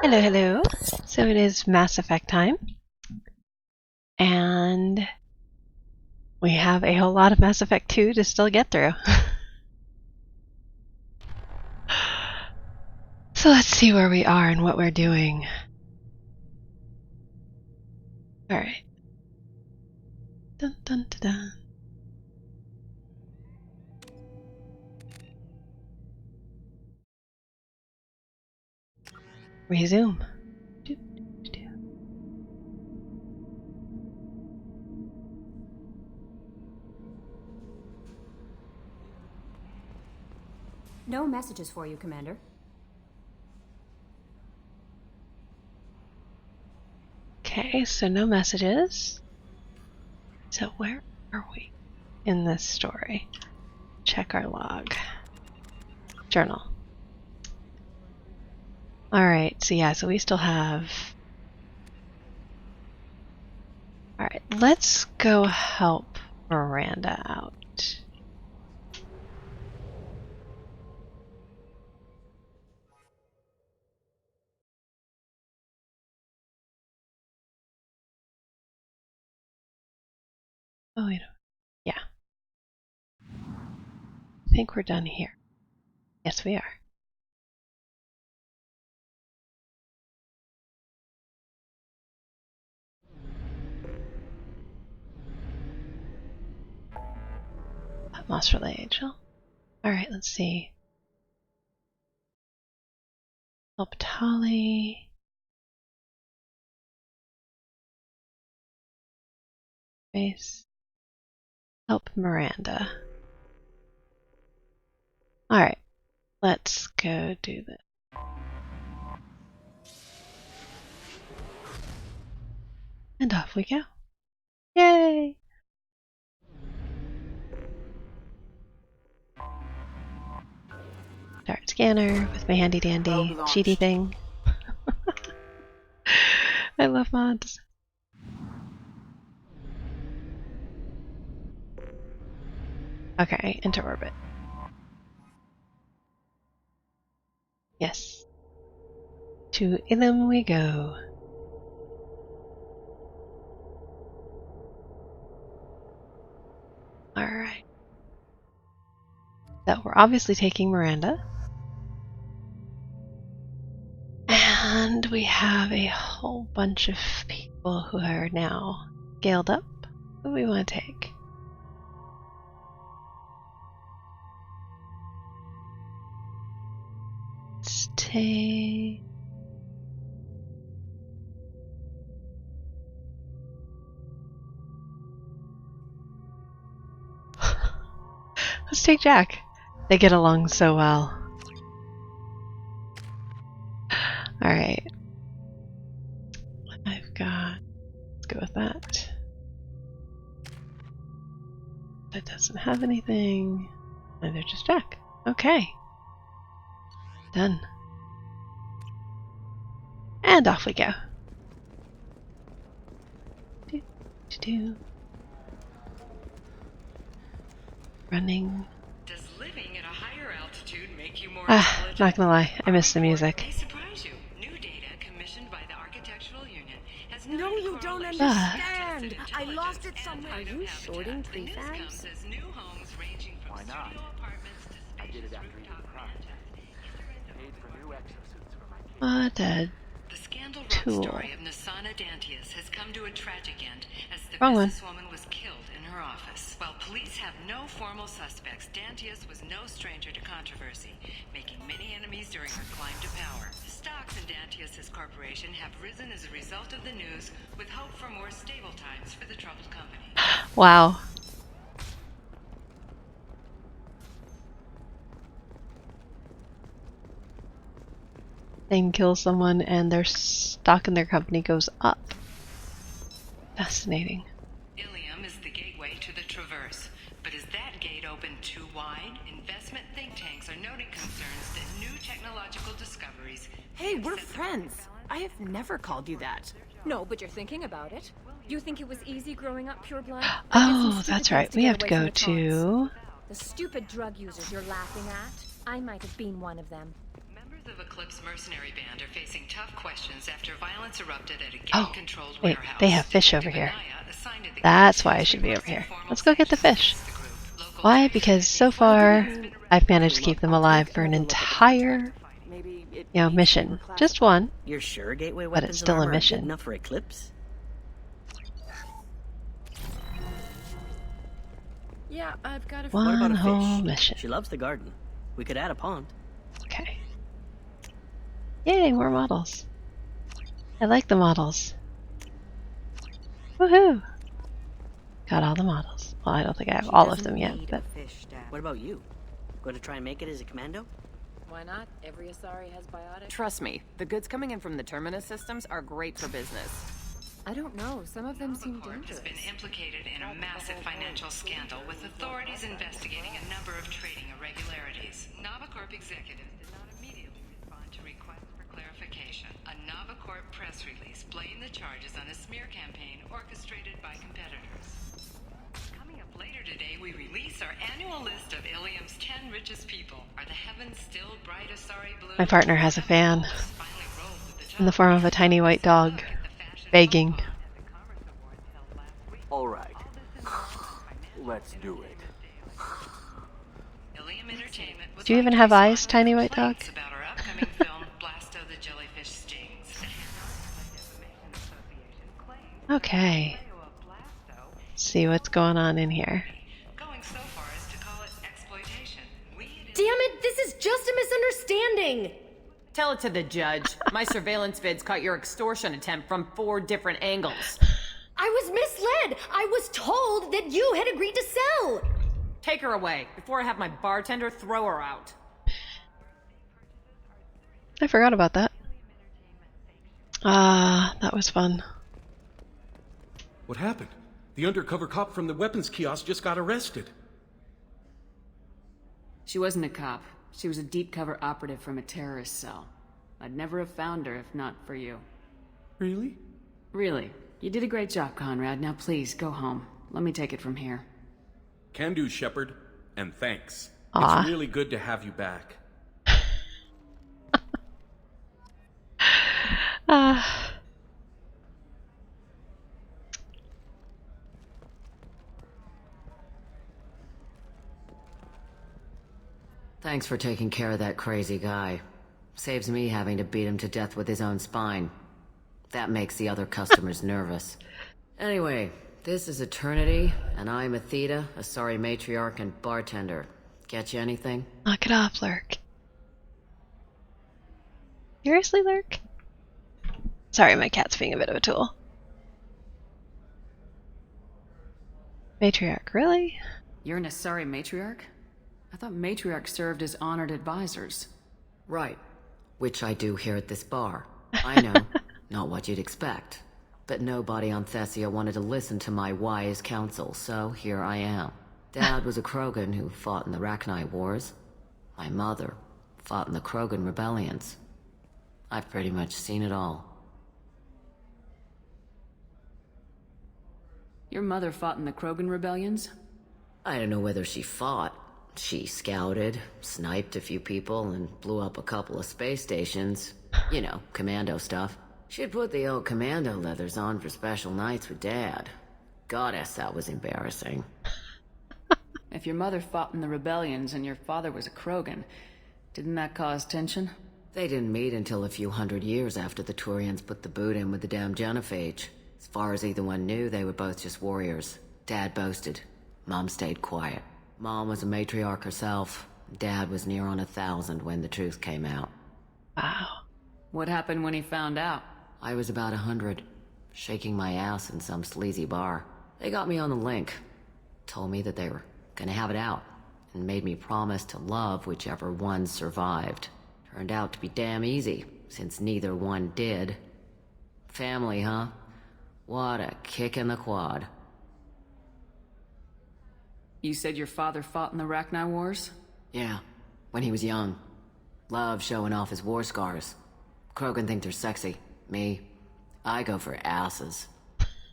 Hello, hello. So it is Mass Effect time. And we have a whole lot of Mass Effect 2 to still get through. So let's see where we are and what we're doing. Alright. Dun dun dun dun. Resume. No messages for you, Commander. Okay, so no messages. So where are we in this story? Check our log. Journal. Alright, so yeah, so we still have... Alright, let's go help Miranda out. Oh, wait. Yeah. I think we're done here. Yes, we are. Moss Relay Angel. Alright, let's see. Help Tali. Base. Help Miranda. Alright, let's go do this. And off we go. Yay! Start scanner with my handy dandy cheaty thing. I love mods. Okay, into orbit. Yes. To Illum we go. Alright. So we're obviously taking Miranda. And we have a whole bunch of people who are now scaled up. Who do we want to take? Let's take... Let's take Jack. They get along so well. Alright. I've got... Let's go with that. That doesn't have anything. And they're just Jack. Okay. Done. And off we go. Do, do, do. Running. Does living at a higher altitude make you more Not gonna lie, I miss the music. May surprise you. New data commissioned by the Architectural Union has No, you don't understand. I lost it somewhere. Are you shorting prefabs? New homes ranging from studio apartments to spacious rooftop ranches. Paid for new exosuits for my kids. What a The scandal tool. story of Nasana Dantius has come to a tragic end as the Wrong one. businesswoman was killed in her office. While police have no formal suspects, Dantius was no stranger to controversy, making many enemies during her climb to power. Stocks in Dantius' corporation have risen as a result of the news, with hope for more stable times for the troubled company. wow. Thane kills someone and their stock in their company goes up. Fascinating. Illum is the gateway to the Traverse, but is that gate open too wide? Investment think tanks are noting concerns that new technological discoveries... Hey, we're friends. I have never called you that. No, but you're thinking about it. You think it was easy growing up pureblood? Oh, that's right. We have to go to... The stupid drug users you're laughing at. I might have been one of them. Members The Eclipse mercenary band are facing tough questions after violence erupted at a Oh, gang-controlled wait, warehouse. they have fish over here. Anaya assigned to the That's gang why I should be over requesting here. formal Let's go get the fish. sanctions against the group. Local Why? trade Because so unions far, I've managed to keep them alive for an entire, Maybe it you know, needs to be mission. reclassified. Just one. You're sure gateway But weapons it's and still a armor are mission. good enough for Eclipse? Yeah, I've got a What about One a whole fish? mission. She loves the garden. We could add a pond. Okay. Yay, more models. I like the models. Woohoo! Got all the models. Well, I don't think I have all of them yet, but What about you? Going to try and make it as a commando? Why not? Every Asari has biotic. Trust me, the goods coming in from the Terminus systems are great for business. I don't know. Some of them seem Corp has dangerous. been implicated in a massive financial scandal with authorities investigating a number of trading irregularities. Novacorp executives did not immediately respond to requests for clarification. A Novacorp press release blamed the charges on a smear campaign orchestrated by competitors. Coming up later today, we release our annual list of Illum's 10 richest people. Are the heavens still bright Asari blue? my partner has a fan Finally rolled to the top. in the form of a tiny white dog, begging. All right. Let's do it. Illum Entertainment would Do you like even to have respond eyes, to tiny white dog? complaints about our upcoming film, Blasto the Jellyfish Stings. Okay. See what's going on in here. Going so far as to call it exploitation. Damn it, this is just a misunderstanding! Tell it to the judge. My surveillance vids caught your extortion attempt from 4 different angles. I was misled! I was told that you had agreed to sell! Take her away, before I have my bartender throw her out. I forgot about that. That was fun. What happened? The undercover cop from the weapons kiosk just got arrested. She wasn't a cop. She was a deep cover operative from a terrorist cell. I'd never have found her if not for you. Really? Really. You did a great job, Conrad. Now please, go home. Let me take it from here. Can do, Shepard. And thanks. Aw. It's really good to have you back. Thanks for taking care of that crazy guy. Saves me having to beat him to death with his own spine. That makes the other customers nervous. Anyway, this is Eternity, and I'm Athena, a sorry matriarch and bartender. Get you anything? Knock it off, Lurk. Seriously, Lurk? Sorry, my cat's being a bit of a tool. Matriarch, really? You're an Asari matriarch? I thought matriarchs served as honored advisors. Right. Which I do here at this bar. I know. Not what you'd expect. But nobody on Thessia wanted to listen to my wise counsel, so here I am. Dad was a Krogan who fought in the Rachni Wars. My mother fought in the Krogan rebellions. I've pretty much seen it all. Your mother fought in the Krogan rebellions? I don't know whether she fought. She scouted, sniped a few people, and blew up a couple of space stations. You know, commando stuff. She'd put the old commando leathers on for special nights with Dad. Goddess, that was embarrassing. If your mother fought in the rebellions and your father was a Krogan, didn't that cause tension? They didn't meet until a few hundred years after the Turians put the boot in with the damn genophage. As far as either one knew, they were both just warriors. Dad boasted. Mom stayed quiet. Mom was a matriarch herself. Dad was near on 1,000 when the truth came out. Wow. What happened when he found out? I was about 100, shaking my ass in some sleazy bar. They got me on the link. Told me that they were gonna have it out, and made me promise to love whichever one survived. Turned out to be damn easy, since neither one did. Family, huh? What a kick in the quad. You said your father fought in the Rachni Wars? Yeah, when he was young. Loved showing off his war scars. Krogan think they're sexy. Me, I go for asses.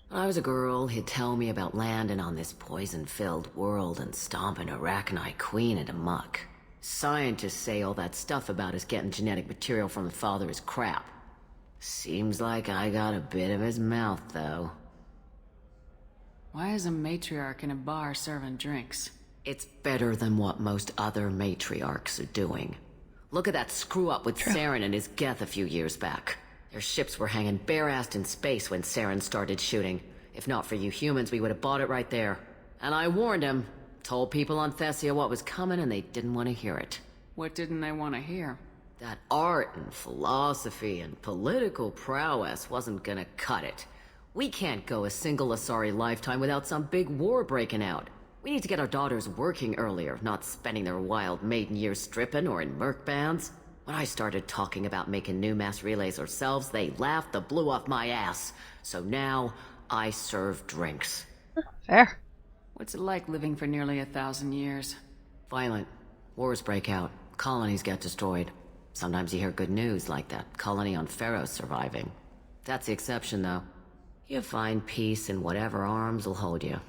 When I was a girl, he'd tell me about landing on this poison-filled world and stomping a Rachni queen into muck. Scientists say all that stuff about us getting genetic material from the father is crap. Seems like I got a bit of his mouth, though. Why is a matriarch in a bar serving drinks? It's better than what most other matriarchs are doing. Look at that screw-up with Saren and his Geth a few years back. Their ships were hanging bare-assed in space when Saren started shooting. If not for you humans, we would have bought it right there. And I warned him. Told people on Thessia what was coming and they didn't want to hear it. What didn't they want to hear? That art and philosophy and political prowess wasn't gonna cut it. We can't go a single Asari lifetime without some big war breaking out. We need to get our daughters working earlier, not spending their wild maiden years stripping or in merc bands. When I started talking about making new mass relays ourselves, they laughed the blue off my ass. So now, I serve drinks. Fair. What's it like living for nearly 1,000 years? Violent. Wars break out. Colonies get destroyed. Sometimes you hear good news, like that colony on Pharaoh surviving. That's the exception, though. You find peace in whatever arms will hold you.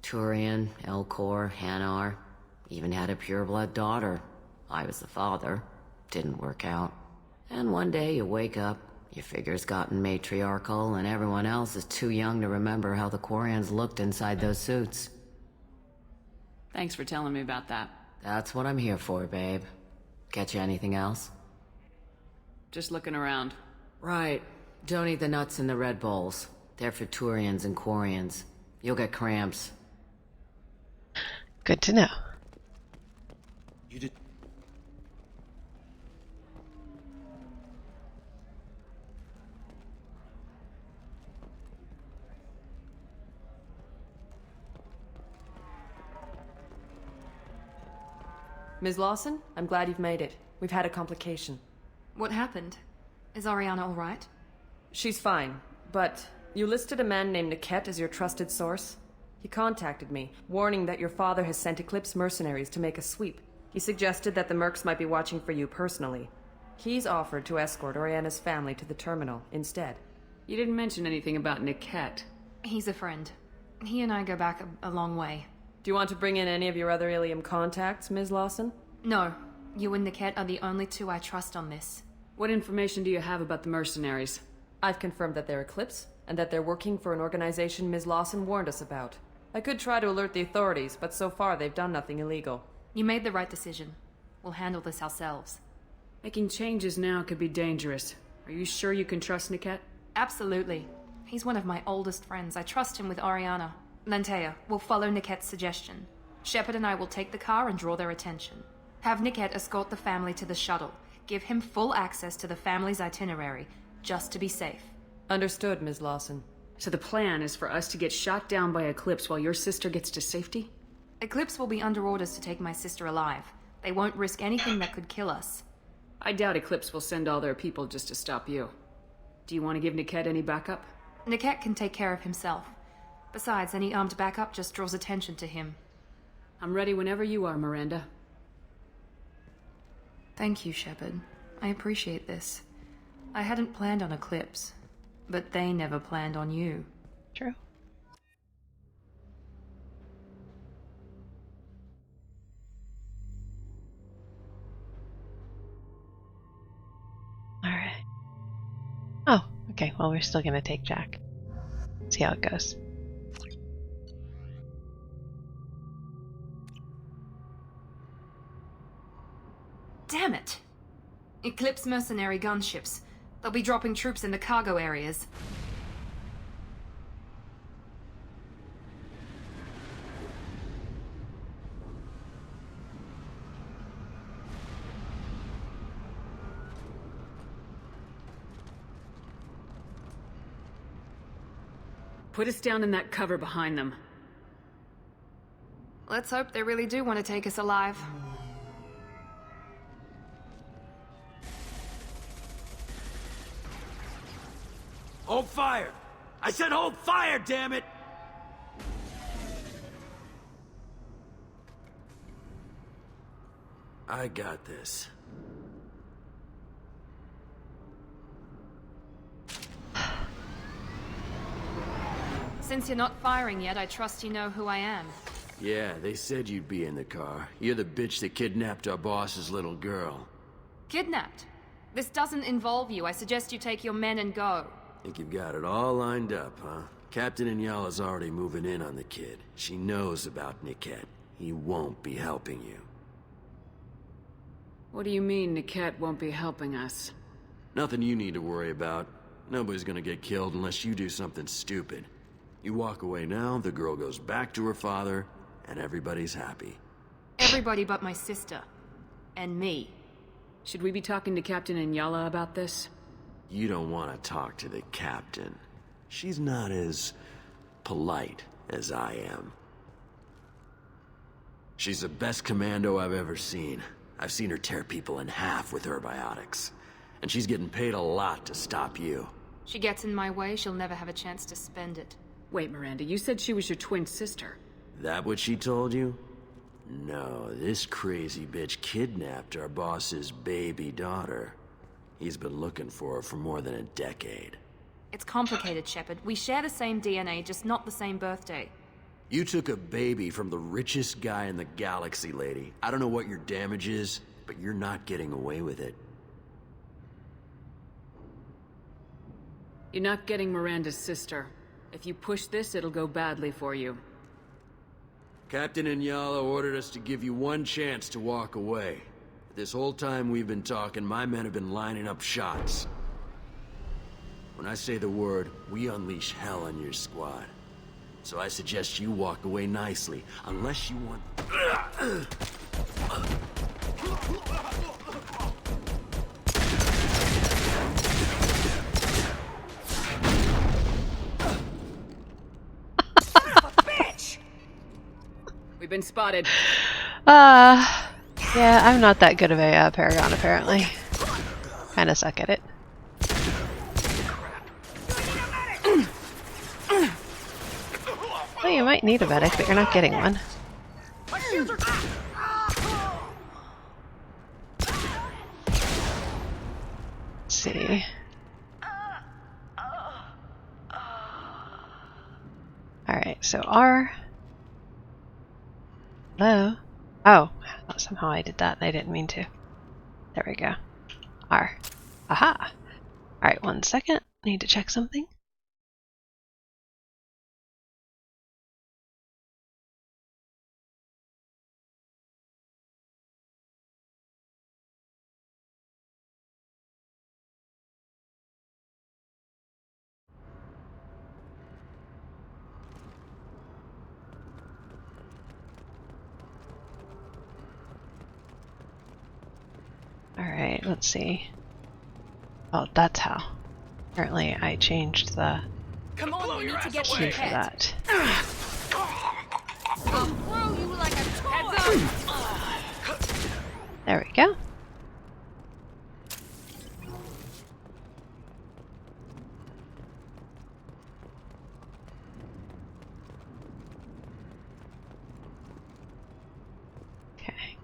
Turian, Elcor, Hanar. Even had a pureblood daughter. I was the father. Didn't work out. And one day you wake up, your figure's gotten matriarchal, and everyone else is too young to remember how the Quarians looked inside those suits. Thanks for telling me about that. That's what I'm here for, babe. Get you anything else? Just looking around. Right. Don't eat the nuts in the Red Bowls. They're for Turians and Quarians. You'll get cramps. Good to know. You did... Ms. Lawson, I'm glad you've made it. We've had a complication. What happened? Is Ariana all right? She's fine, but you listed a man named Niket as your trusted source. He contacted me, warning that your father has sent Eclipse mercenaries to make a sweep. He suggested that the mercs might be watching for you personally. He's offered to escort Oriana's family to the terminal instead. You didn't mention anything about Niket. He's a friend. He and I go back a long way. Do you want to bring in any of your other Illum contacts, Ms. Lawson? No. You and Niket are the only two I trust on this. What information do you have about the mercenaries? I've confirmed that they're Eclipse, and that they're working for an organization Ms. Lawson warned us about. I could try to alert the authorities, but so far they've done nothing illegal. You made the right decision. We'll handle this ourselves. Making changes now could be dangerous. Are you sure you can trust Niket? Absolutely. He's one of my oldest friends. I trust him with Ariana. Lantea, we'll follow Niket's suggestion. Shepard and I will take the car and draw their attention. Have Niket escort the family to the shuttle. Give him full access to the family's itinerary, just to be safe. Understood, Ms. Lawson. So the plan is for us to get shot down by Eclipse while your sister gets to safety? Eclipse will be under orders to take my sister alive. They won't risk anything that could kill us. I doubt Eclipse will send all their people just to stop you. Do you want to give Niket any backup? Niket can take care of himself. Besides, any armed backup just draws attention to him. I'm ready whenever you are, Miranda. Thank you, Shepard. I appreciate this. I hadn't planned on Eclipse, but they never planned on you. True. Alright. Oh, okay. Well, we're still gonna take Jack. See how it goes. Damn it! Eclipse mercenary gunships. They'll be dropping troops in the cargo areas. Put us down in that cover behind them. Let's hope they really do want to take us alive. Hold fire! I said hold fire, damn it! I got this. Since you're not firing yet, I trust you know who I am. Yeah, they said you'd be in the car. You're the bitch that kidnapped our boss's little girl. Kidnapped? This doesn't involve you. I suggest you take your men and go. Think you've got it all lined up, huh? Captain Inyala's already moving in on the kid. She knows about Niket. He won't be helping you. What do you mean Niket won't be helping us? Nothing you need to worry about. Nobody's gonna get killed unless you do something stupid. You walk away now, the girl goes back to her father, and everybody's happy. Everybody but my sister. And me. Should we be talking to Captain Inyala about this? You don't want to talk to the captain. She's not as polite as I am. She's the best commando I've ever seen. I've seen her tear people in half with her biotics. And she's getting paid a lot to stop you. She gets in my way, she'll never have a chance to spend it. Wait, Miranda, you said she was your twin sister. That what she told you? No, this crazy bitch kidnapped our boss's baby daughter. He's been looking for her for more than a decade. It's complicated, Shepard. We share the same DNA, just not the same birthday. You took a baby from the richest guy in the galaxy, lady. I don't know what your damage is, but you're not getting away with it. You're not getting Miranda's sister. If you push this, it'll go badly for you. Captain Inyala ordered us to give you one chance to walk away. This whole time we've been talking, my men have been lining up shots. When I say the word, we unleash hell on your squad. So I suggest you walk away nicely, unless you want... We've been spotted. Yeah, I'm not that good of a Paragon, apparently. Kinda suck at it. Well, you might need a medic, but you're not getting one. Let's see. Alright, so R. Hello? Oh, somehow I did that and I didn't mean to. There we go. R. Aha! Alright, 1 second. Need to check something. Alright, let's see. Oh, that's how. Apparently I changed the Come on, we need to get key for that. I'll throw you like a toy. There we go. Okay.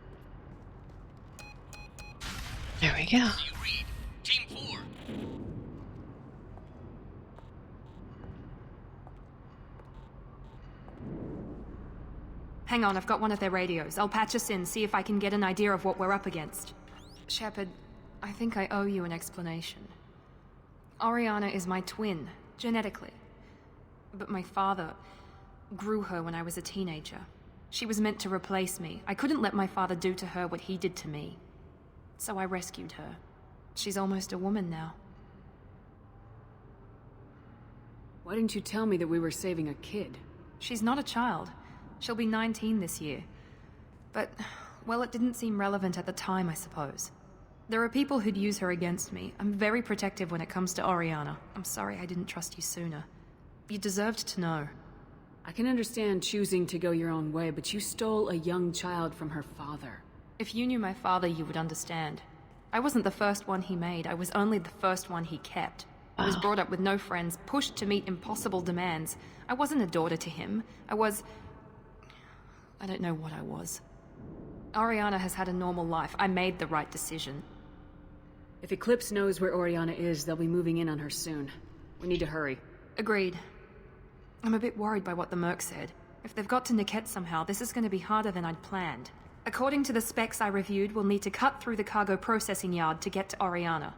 There we go. Team 4. Hang on, I've got one of their radios. I'll patch us in, see if I can get an idea of what we're up against. Shepard, I think I owe you an explanation. Oriana is my twin, genetically. But my father grew her when I was a teenager. She was meant to replace me. I couldn't let my father do to her what he did to me. So I rescued her. She's almost a woman now. Why didn't you tell me that we were saving a kid? She's not a child. She'll be 19 this year. But, well, it didn't seem relevant at the time, I suppose. There are people who'd use her against me. I'm very protective when it comes to Oriana. I'm sorry I didn't trust you sooner. You deserved to know. I can understand choosing to go your own way, but you stole a young child from her father. If you knew my father, you would understand. I wasn't the first one he made. I was only the first one he kept. I was brought up with no friends, pushed to meet impossible demands. I wasn't a daughter to him. I don't know what I was. Oriana has had a normal life. I made the right decision. If Eclipse knows where Oriana is, they'll be moving in on her soon. We need to hurry. Agreed. I'm a bit worried by what the merc said. If they've got to Niket somehow, this is going to be harder than I'd planned. According to the specs I reviewed, we'll need to cut through the cargo processing yard to get to Oriana.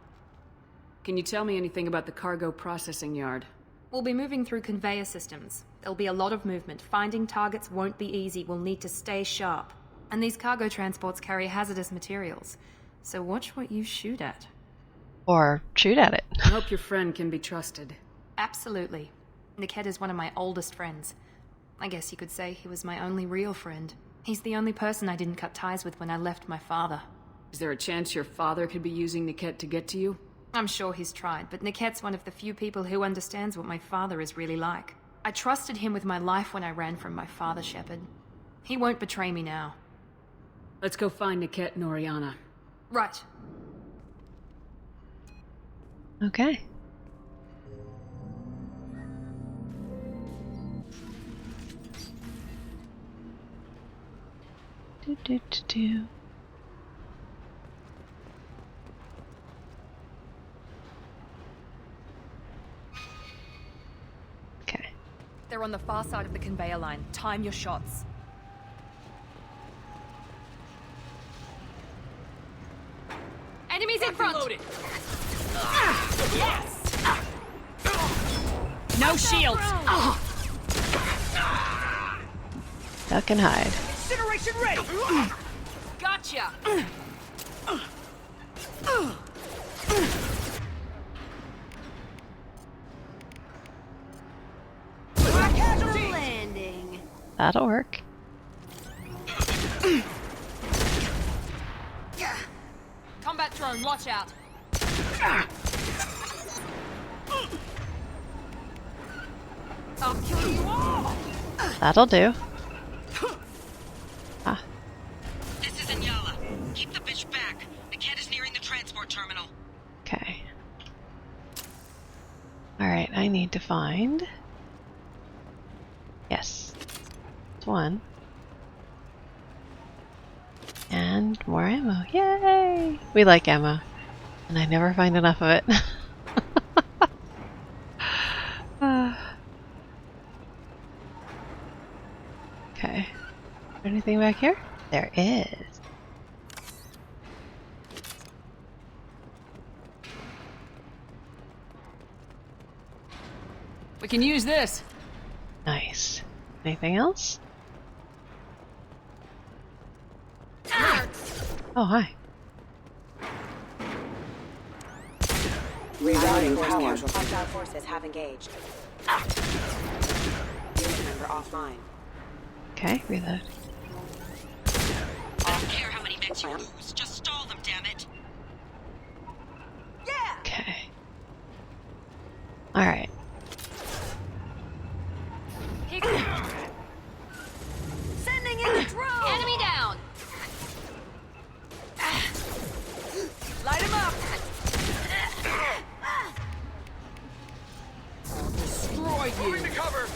Can you tell me anything about the cargo processing yard? We'll be moving through conveyor systems. There'll be a lot of movement. Finding targets won't be easy. We'll need to stay sharp. And these cargo transports carry hazardous materials. So watch what you shoot at. Or shoot at it. I hope your friend can be trusted. Absolutely. Niket is one of my oldest friends. I guess you could say he was my only real friend. He's the only person I didn't cut ties with when I left my father. Is there a chance your father could be using Niket to get to you? I'm sure he's tried, but Niket's one of the few people who understands what my father is really like. I trusted him with my life when I ran from my father, Shepard. He won't betray me now. Let's go find Niket and Oriana. Right. Okay. Do. Okay. They're on the far side of the conveyor line. Time your shots. Enemies in front! Yes! No shields! Duck and hide. Incineration ready! Gotcha! Casualty landing. That'll work. Combat drone, watch out! I'll kill you all! That'll do. Ah. This is Inyala. Keep the bitch back. The cat is nearing the transport terminal. Okay. Alright, I need to find... Yes. It's one. And more ammo. Yay! We like ammo. And I never find enough of it. Okay. Is there anything back here? There is. We can use this. Nice. Anything else? Oh, hi. Rerouting power. Hostile forces have engaged. Unit member offline. Okay, reload. I don't care how many mechs you lose. Just stall them, damn it. Yeah! Okay. Alright. Sending in the drone! Enemy down! Light him up! I'll destroy you! Moving to cover!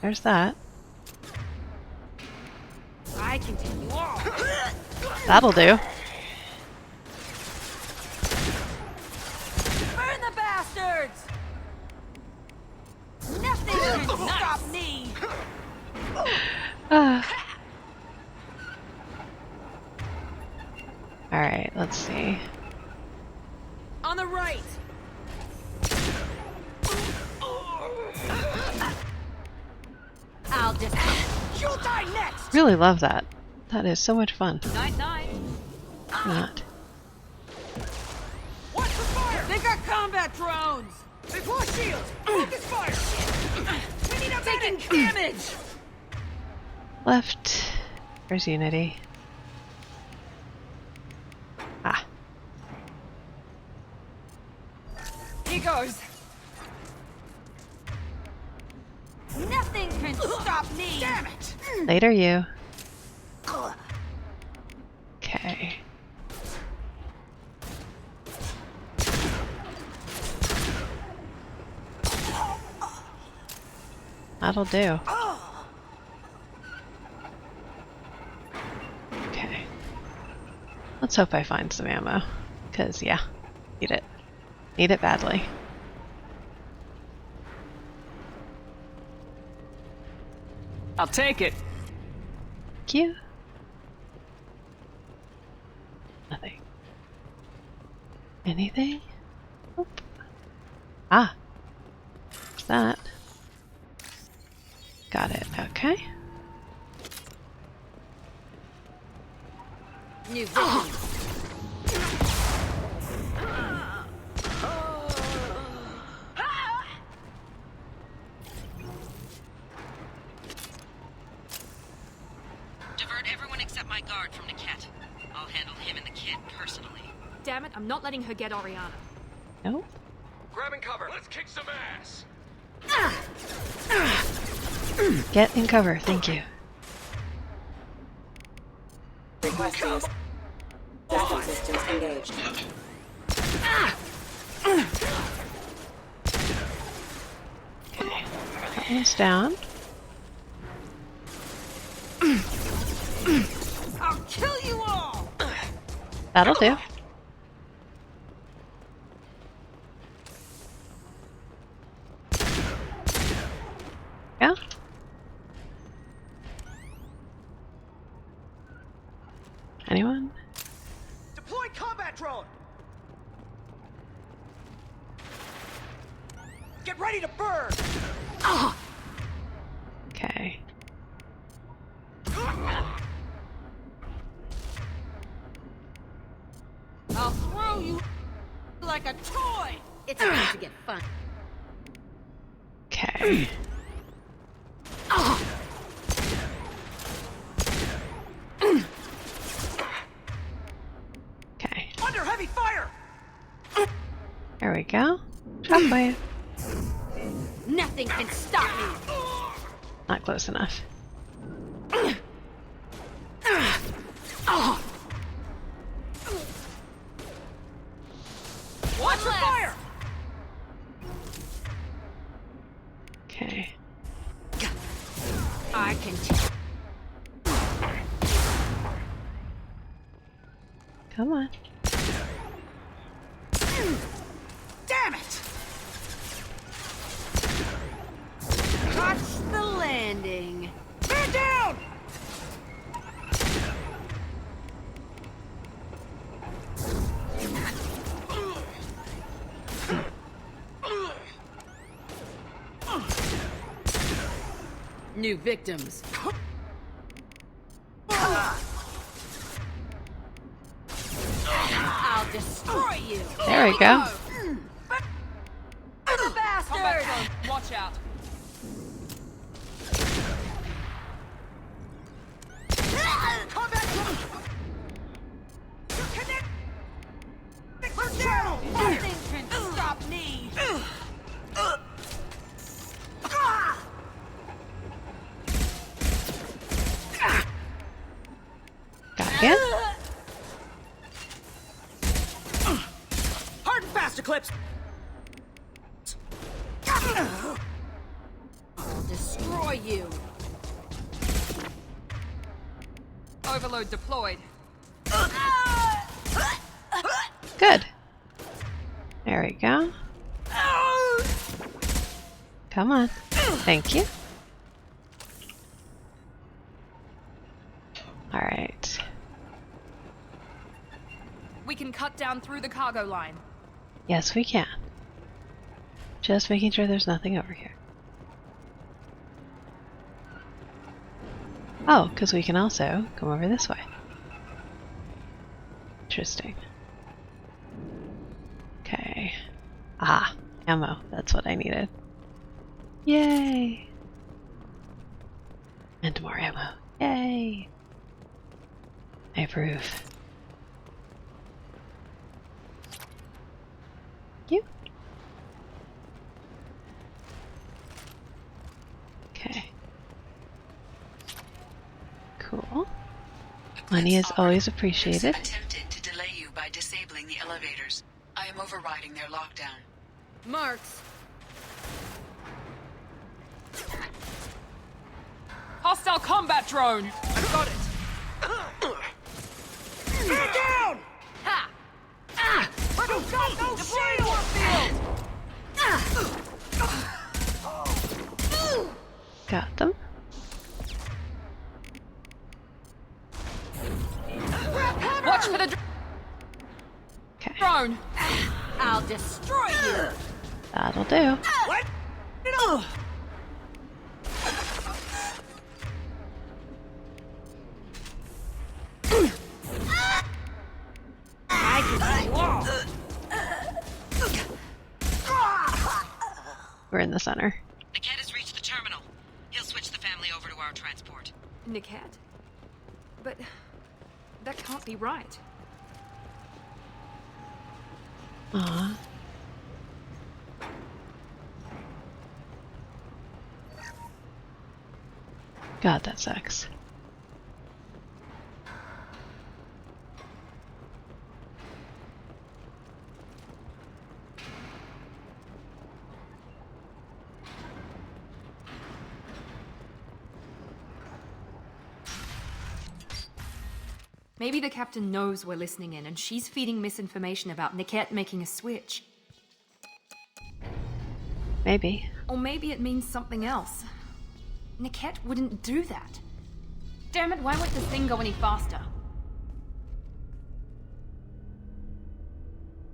There's that. I can take you all! That'll do. Burn the bastards! Nothing can stop me! Alright, let's see. On the right! I'll just... You'll die next! Really love that. That is so much fun. Night-night. Not. Watch the fire! They've got combat drones! They've lost shields! Focus fire! We need a taking damage! Left. Where's Unity? Ah. He goes. Nothing can stop me! Damn it! Later, you. Okay. That'll do. Okay. Let's hope I find some ammo. Because, yeah, need it. Need it badly. I'll take it. Thank you. Nothing. Anything? Nope. Ah. What's that? Got it. Okay. New victim. Divert everyone except my guard from Niket. I'll handle him and the kid personally. Damn it, I'm not letting her get Oriana. Nope. Grabbing cover. Let's kick some ass. Get in cover. Thank you. Requesting stacking systems engaged. Okay. That one's down. I'll kill you all. That'll do. Yeah. Anyone? Deploy combat drone. Get ready to burn. Okay. I'll throw you like a toy. It's about to get fun. Okay. Okay. Under heavy fire. There we go. Shockwave. Nothing can stop me. Not close enough. Watch the fire. Okay. I can. Come on. Damn it! Touch the landing. Man down! New victims. I'll destroy you. There we go. Bastard! Watch out. Combat drone! Connect! We're down! Nothing can stop me! Got you. Hard and fast, Eclipse! I'll destroy you. Overload deployed. Good. There we go. Come on. Thank you. Alright. We can cut down through the cargo line. Yes, we can. Just making sure there's nothing over here. Oh, because we can also come over this way. Interesting. Okay. Ah, ammo. That's what I needed. Yay! And more ammo. Yay! I approve. You? Okay. Cool. Money is always appreciated. Attempted to delay you by disabling the elevators. I am overriding their lockdown. Mercs. Hostile combat drone! I've got it! Man down! got no shield! Got them. Watch for the drone! I'll destroy you! That'll do. What? I can walk! We're in the center. Niket has reached the terminal. He'll switch the family over to our transport. Niket? But that can't be right. Aw. God, that sucks. Maybe the captain knows we're listening in and she's feeding misinformation about Niket making a switch. Maybe. Or maybe it means something else. Niket wouldn't do that. Damn it, why won't this thing go any faster?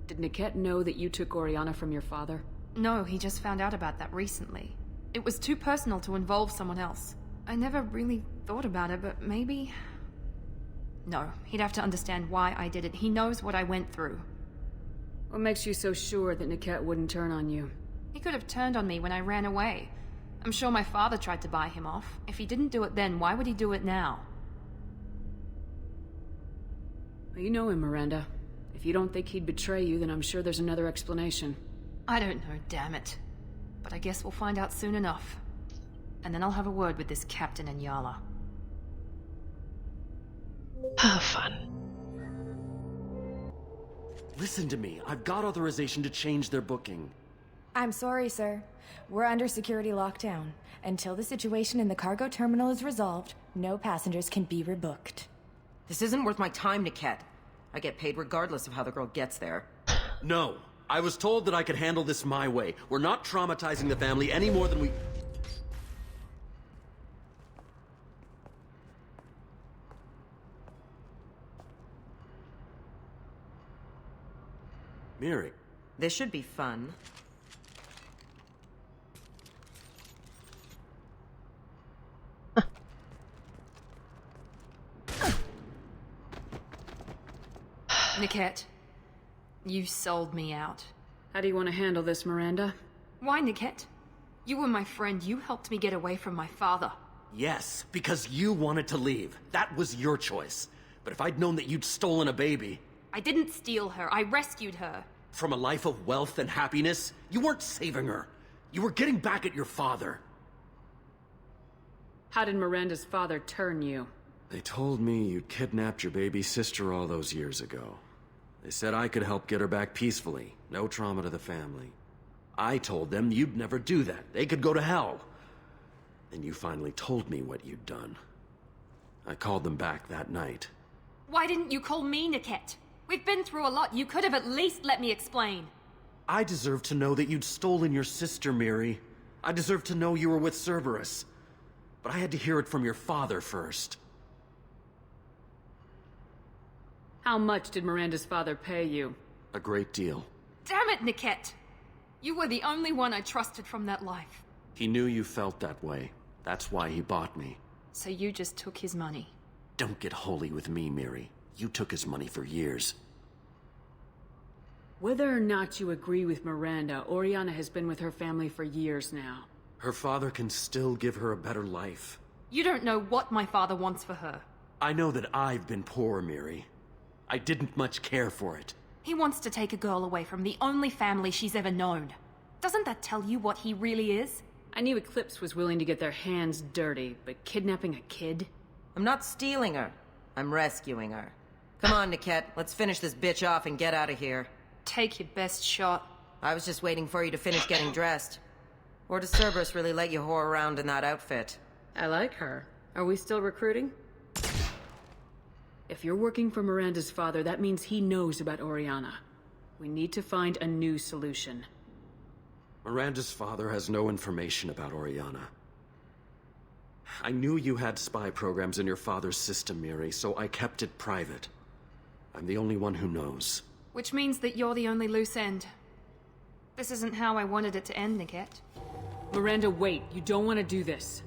Did Niket know that you took Oriana from your father? No, he just found out about that recently. It was too personal to involve someone else. I never really thought about it, but maybe... No, he'd have to understand why I did it. He knows what I went through. What makes you so sure that Niket wouldn't turn on you? He could have turned on me when I ran away. I'm sure my father tried to buy him off. If he didn't do it then, why would he do it now? You know him, Miranda. If you don't think he'd betray you, then I'm sure there's another explanation. I don't know, damn it. But I guess we'll find out soon enough. And then I'll have a word with this captain and Yala. Oh, fun. Listen to me. I've got authorization to change their booking. I'm sorry, sir. We're under security lockdown. Until the situation in the cargo terminal is resolved, no passengers can be rebooked. This isn't worth my time, Niket. I get paid regardless of how the girl gets there. No. I was told that I could handle this my way. We're not traumatizing the family any more than we... Miri. This should be fun. Niket, you sold me out. How do you want to handle this, Miranda? Why, Niket? You were my friend. You helped me get away from my father. Yes, because you wanted to leave. That was your choice. But if I'd known that you'd stolen a baby... I didn't steal her. I rescued her. From a life of wealth and happiness, you weren't saving her. You were getting back at your father. How did Miranda's father turn you? They told me you'd kidnapped your baby sister all those years ago. They said I could help get her back peacefully. No trauma to the family. I told them you'd never do that. They could go to hell. Then you finally told me what you'd done. I called them back that night. Why didn't you call me, Niket? We've been through a lot. You could have at least let me explain. I deserve to know that you'd stolen your sister, Miri. I deserve to know you were with Cerberus. But I had to hear it from your father first. How much did Miranda's father pay you? A great deal. Damn it, Niket! You were the only one I trusted from that life. He knew you felt that way. That's why he bought me. So you just took his money? Don't get holy with me, Miri. You took his money for years. Whether or not you agree with Miranda, Oriana has been with her family for years now. Her father can still give her a better life. You don't know what my father wants for her. I know that I've been poor, Miri. I didn't much care for it. He wants to take a girl away from the only family she's ever known. Doesn't that tell you what he really is? I knew Eclipse was willing to get their hands dirty, but kidnapping a kid? I'm not stealing her. I'm rescuing her. Come on, Niket. Let's finish this bitch off and get out of here. Take your best shot. I was just waiting for you to finish getting dressed. Or does Cerberus really let you whore around in that outfit? I like her. Are we still recruiting? If you're working for Miranda's father, that means he knows about Oriana. We need to find a new solution. Miranda's father has no information about Oriana. I knew you had spy programs in your father's system, Miri, so I kept it private. I'm the only one who knows. Which means that you're the only loose end. This isn't how I wanted it to end, Niket. Miranda, wait. You don't want to do this.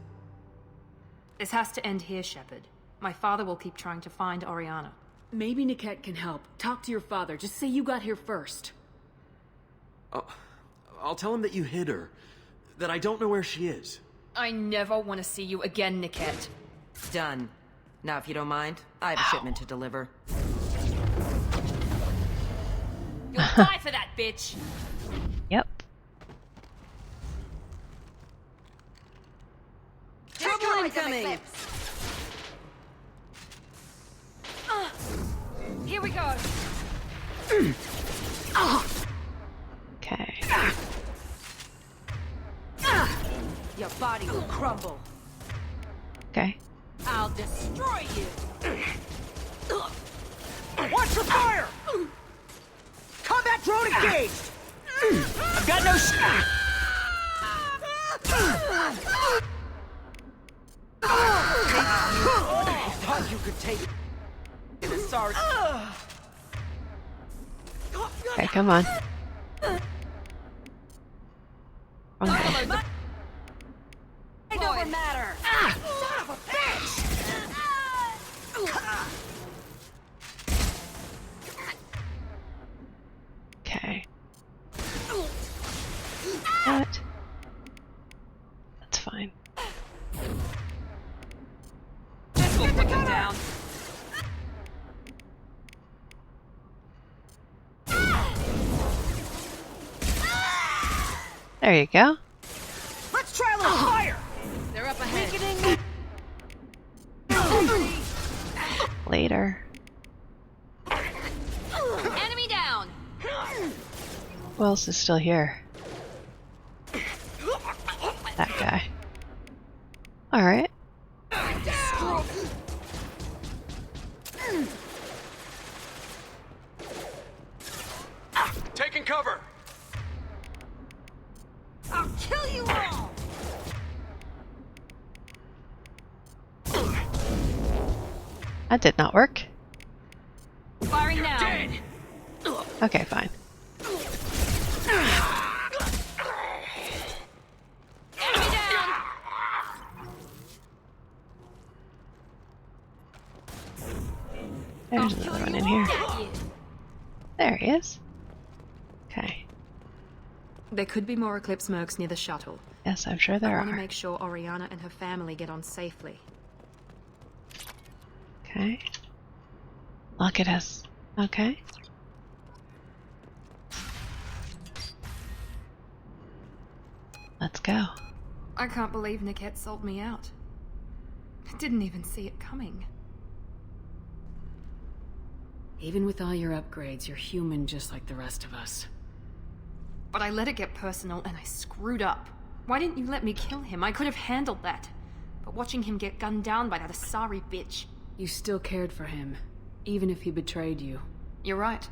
This has to end here, Shepard. My father will keep trying to find Oriana. Maybe Niket can help. Talk to your father. Just say you got here first. I'll tell him that you hid her. That I don't know where she is. I never want to see you again, Niket. Done. Now, if you don't mind, I have a shipment to deliver. You'll die for that, bitch! Yep. Trouble incoming! Here we go! Okay. Your body will crumble. Okay. I'll destroy you. Watch the fire! Combat drone engaged! I've got no I thought you could take it. Sorry. Okay, come on. Wrong way. It don't matter. Son of a bitch! Okay. What? That's fine. This will put them down. There you go. Let's try a little fire! They're up ahead. Later. Enemy down! Who else is still here? That guy. Alright. Taking cover! I'll kill you all! That did not work. Firing now. Dead! Okay, fine. Enemy down! There's another one in here. There he is. Okay. There could be more Eclipse mercs near the shuttle. Yes, I'm sure there I want to are. make sure Oriana and her family get on safely. Okay. Look at us. Okay. Let's go. I can't believe Niket sold me out. I didn't even see it coming. Even with all your upgrades, you're human just like the rest of us. But I let it get personal and I screwed up. Why didn't you let me kill him? I could have handled that. But watching him get gunned down by that Asari bitch... You still cared for him, even if he betrayed you. You're right.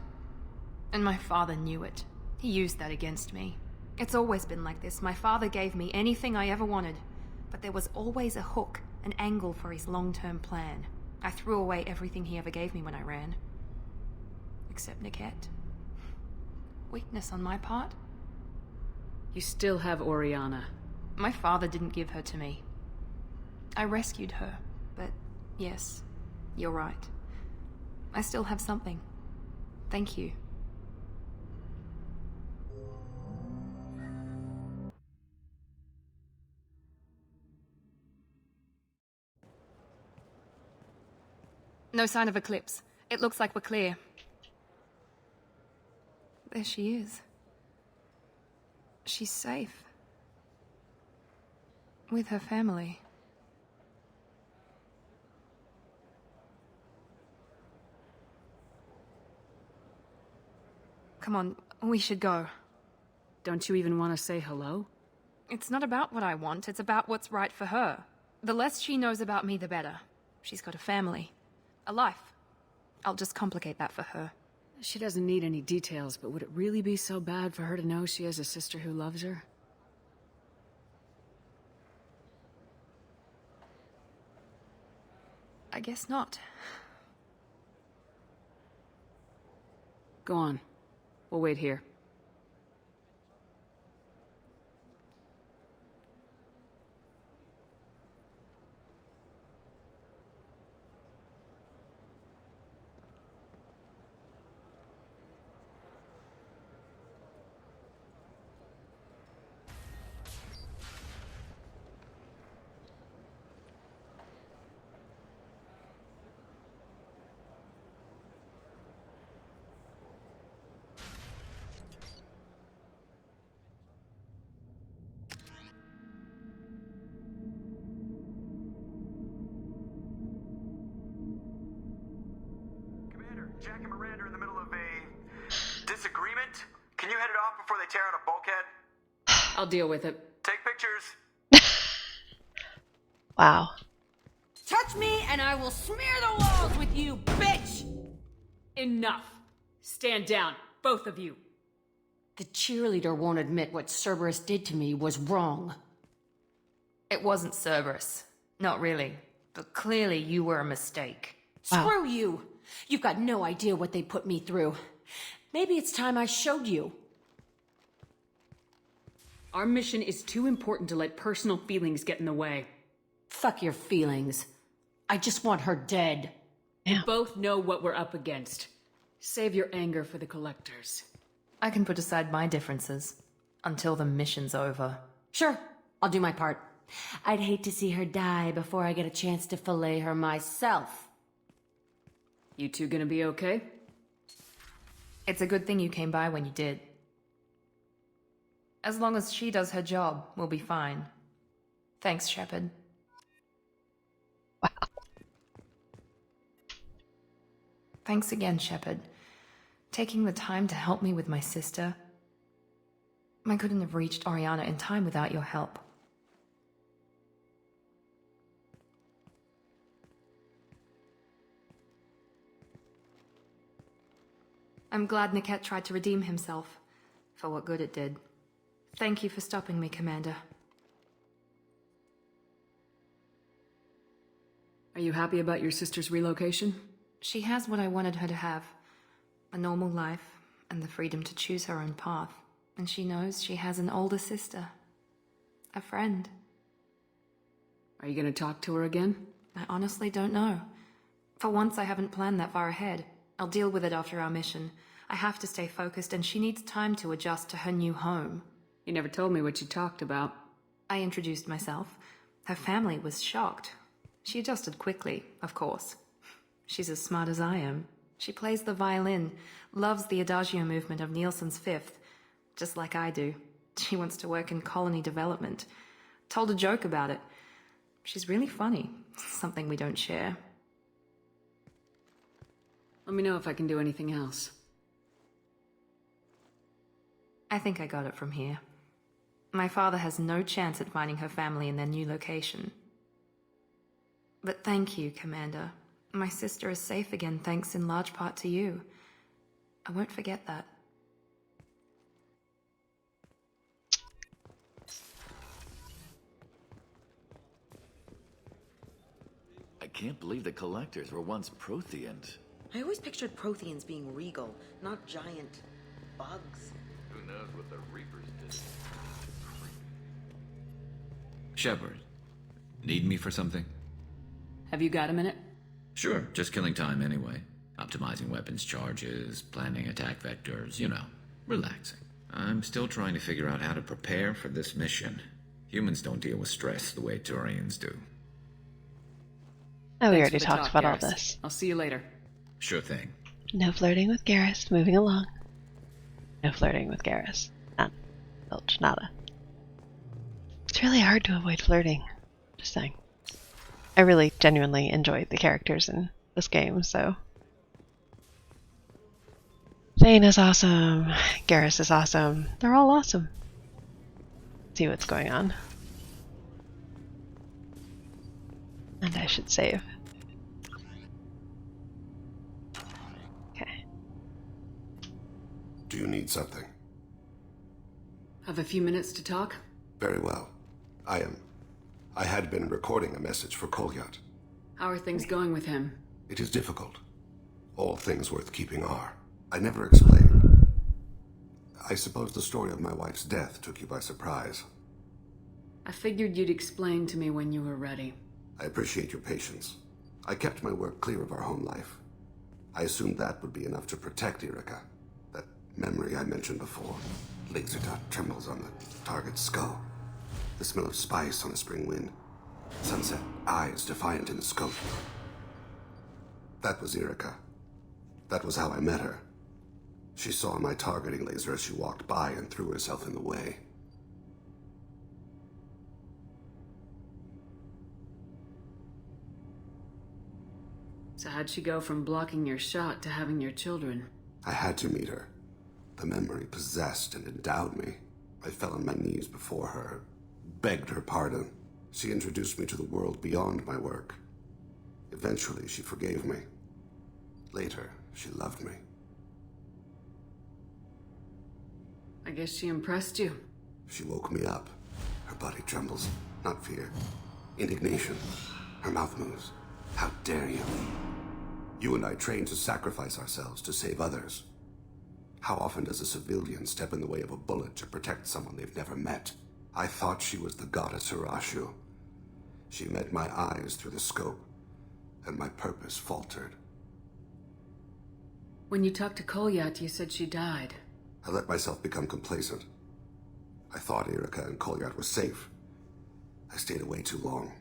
And my father knew it. He used that against me. It's always been like this. My father gave me anything I ever wanted. But there was always a hook, an angle for his long-term plan. I threw away everything he ever gave me when I ran. Except Niket. Weakness on my part? You still have Oriana. My father didn't give her to me. I rescued her, but yes, you're right. I still have something. Thank you. No sign of Eclipse. It looks like we're clear. There she is. She's safe. With her family. Come on, we should go. Don't you even want to say hello? It's not about what I want, it's about what's right for her. The less she knows about me, the better. She's got a family. A life. I'll just complicate that for her. She doesn't need any details, but would it really be so bad for her to know she has a sister who loves her? I guess not. Go on. We'll wait here. Jack and Miranda are in the middle of a disagreement. Can you head it off before they tear out a bulkhead? I'll deal with it. Take pictures. Wow. Touch me and I will smear the walls with you, bitch! Enough. Stand down, both of you. The cheerleader won't admit what Cerberus did to me was wrong. It wasn't Cerberus. Not really. But clearly you were a mistake. Screw you! You've got no idea what they put me through. Maybe it's time I showed you. Our mission is too important to let personal feelings get in the way. Fuck your feelings. I just want her dead. We both know what we're up against. Save your anger for the collectors. I can put aside my differences until the mission's over. Sure, I'll do my part. I'd hate to see her die before I get a chance to fillet her myself. You two gonna be okay? It's a good thing you came by when you did. As long as she does her job, we'll be fine. Thanks, Shepard. Wow. Thanks again, Shepard. Taking the time to help me with my sister. I couldn't have reached Oriana in time without your help. I'm glad Niket tried to redeem himself, for what good it did. Thank you for stopping me, Commander. Are you happy about your sister's relocation? She has what I wanted her to have. A normal life, and the freedom to choose her own path. And she knows she has an older sister. A friend. Are you gonna talk to her again? I honestly don't know. For once, I haven't planned that far ahead. I'll deal with it after our mission. I have to stay focused, and she needs time to adjust to her new home. You never told me what you talked about. I introduced myself. Her family was shocked. She adjusted quickly, of course. She's as smart as I am. She plays the violin, loves the adagio movement of Nielsen's Fifth, just like I do. She wants to work in colony development. Told a joke about it. She's really funny, something we don't share. Let me know if I can do anything else. I think I got it from here. My father has no chance at finding her family in their new location. But thank you, Commander. My sister is safe again thanks in large part to you. I won't forget that. I can't believe the collectors were once Protheans. I always pictured Protheans being regal, not giant bugs. Who knows what the Reapers did? Shepard, need me for something? Have you got a minute? Sure, just killing time anyway. Optimizing weapons charges, planning attack vectors, you know, relaxing. I'm still trying to figure out how to prepare for this mission. Humans don't deal with stress the way Turians do. Oh, we Thanks already for the talked talk, about all Garrus. this. I'll see you later. Sure thing. No flirting with Garrus. Moving along. No flirting with Garrus. None. Filch, nada. It's really hard to avoid flirting. Just saying. I really genuinely enjoyed the characters in this game, so. Thane is awesome. Garrus is awesome. They're all awesome. Let's see what's going on. And I should save. Okay. you need something? Have a few minutes to talk? Very well. I had been recording a message for Kolyat. How are things going with him? It is difficult. All things worth keeping are. I never explained. I suppose the story of my wife's death took you by surprise. I figured you'd explain to me when you were ready. I appreciate your patience. I kept my work clear of our home life. I assumed that would be enough to protect Erica. That memory I mentioned before. Laser dot trembles on the target's skull. The smell of spice on a spring wind. Sunset eyes defiant in the scope. That was Erica. That was how I met her. She saw my targeting laser as she walked by and threw herself in the way. So how'd she go from blocking your shot to having your children? I had to meet her. The memory possessed and endowed me. I fell on my knees before her, begged her pardon. She introduced me to the world beyond my work. Eventually, she forgave me. Later, she loved me. I guess she impressed you. She woke me up. Her body trembles, not fear. Indignation. Her mouth moves. How dare you? You and I trained to sacrifice ourselves to save others. How often does a civilian step in the way of a bullet to protect someone they've never met? I thought she was the goddess Hirashu. She met my eyes through the scope, and my purpose faltered. When you talked to Kolyat, you said she died. I let myself become complacent. I thought Erica and Kolyat were safe. I stayed away too long,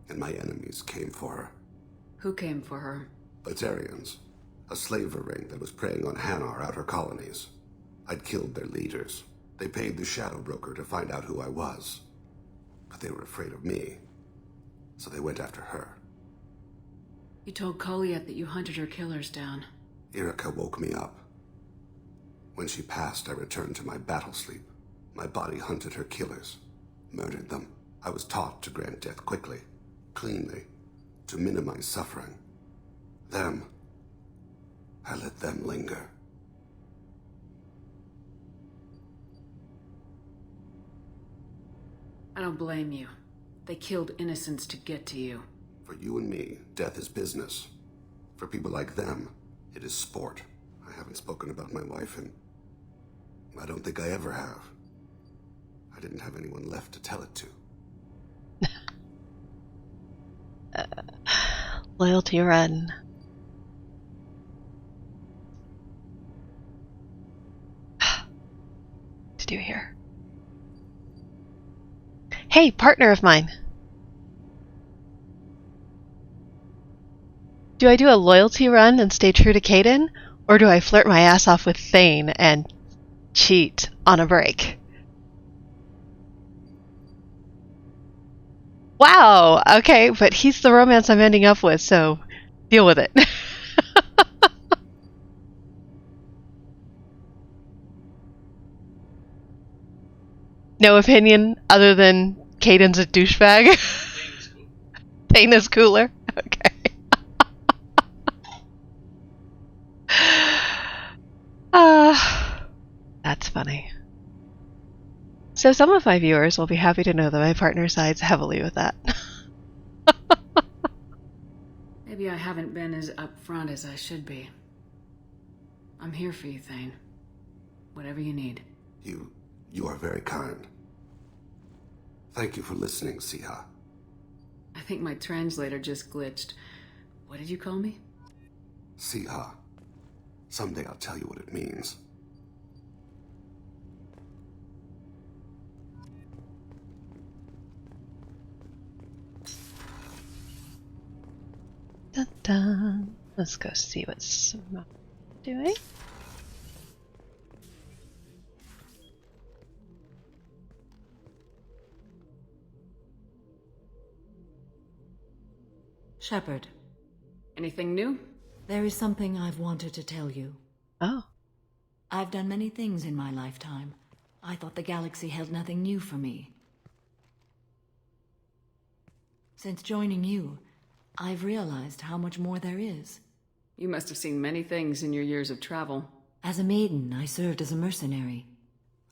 and my enemies came for her. Who came for her? Batarians. A slaver ring that was preying on Hanar outer colonies. I'd killed their leaders. They paid the shadow broker to find out who I was. But they were afraid of me, so they went after her. You told Kolyat that you hunted her killers down. Erica woke me up. When she passed, I returned to my battle sleep. My body hunted her killers, murdered them. I was taught to grant death quickly, cleanly, to minimize suffering. Them, I let them linger. I don't blame you. They killed innocents to get to you. For you and me, death is business. For people like them, it is sport. I haven't spoken about my wife, and I don't think I ever have. I didn't have anyone left to tell it to. Loyalty run. To do here. Hey, partner of mine. Do I do a loyalty run and stay true to Caden, or do I flirt my ass off with Thane and cheat on a break? Wow, okay, but he's the romance I'm ending up with, so deal with it. No opinion other than Caden's a douchebag? Thane is cooler? Okay. That's funny. So some of my viewers will be happy to know that my partner sides heavily with that. Maybe I haven't been as upfront as I should be. I'm here for you, Thane. Whatever you need. You are very kind. Thank you for listening, Siha. I think my translator just glitched. What did you call me? Siha. Someday I'll tell you what it means. Dun dun. Let's go see what Smoke's doing. Shepard. Anything new? There is something I've wanted to tell you. Oh. I've done many things in my lifetime. I thought the galaxy held nothing new for me. Since joining you, I've realized how much more there is. You must have seen many things in your years of travel. As a maiden, I served as a mercenary.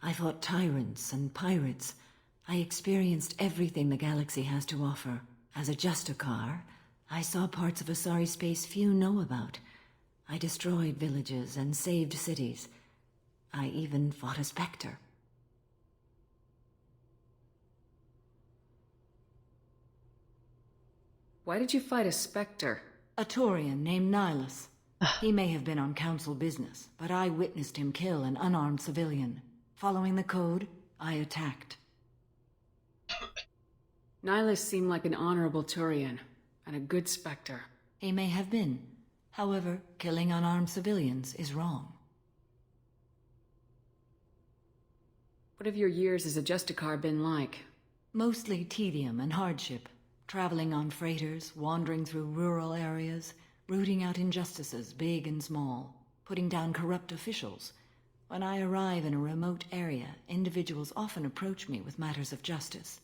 I fought tyrants and pirates. I experienced everything the galaxy has to offer. As a Justicar, I saw parts of Asari space few know about. I destroyed villages and saved cities. I even fought a Spectre. Why did you fight a Spectre? A Taurian named Nihilus. He may have been on council business, but I witnessed him kill an unarmed civilian. Following the code, I attacked. Nihilus seemed like an honorable Turian, and a good Spectre. He may have been. However, killing unarmed civilians is wrong. What have your years as a Justicar been like? Mostly tedium and hardship. Traveling on freighters, wandering through rural areas, rooting out injustices, big and small, putting down corrupt officials. When I arrive in a remote area, individuals often approach me with matters of justice.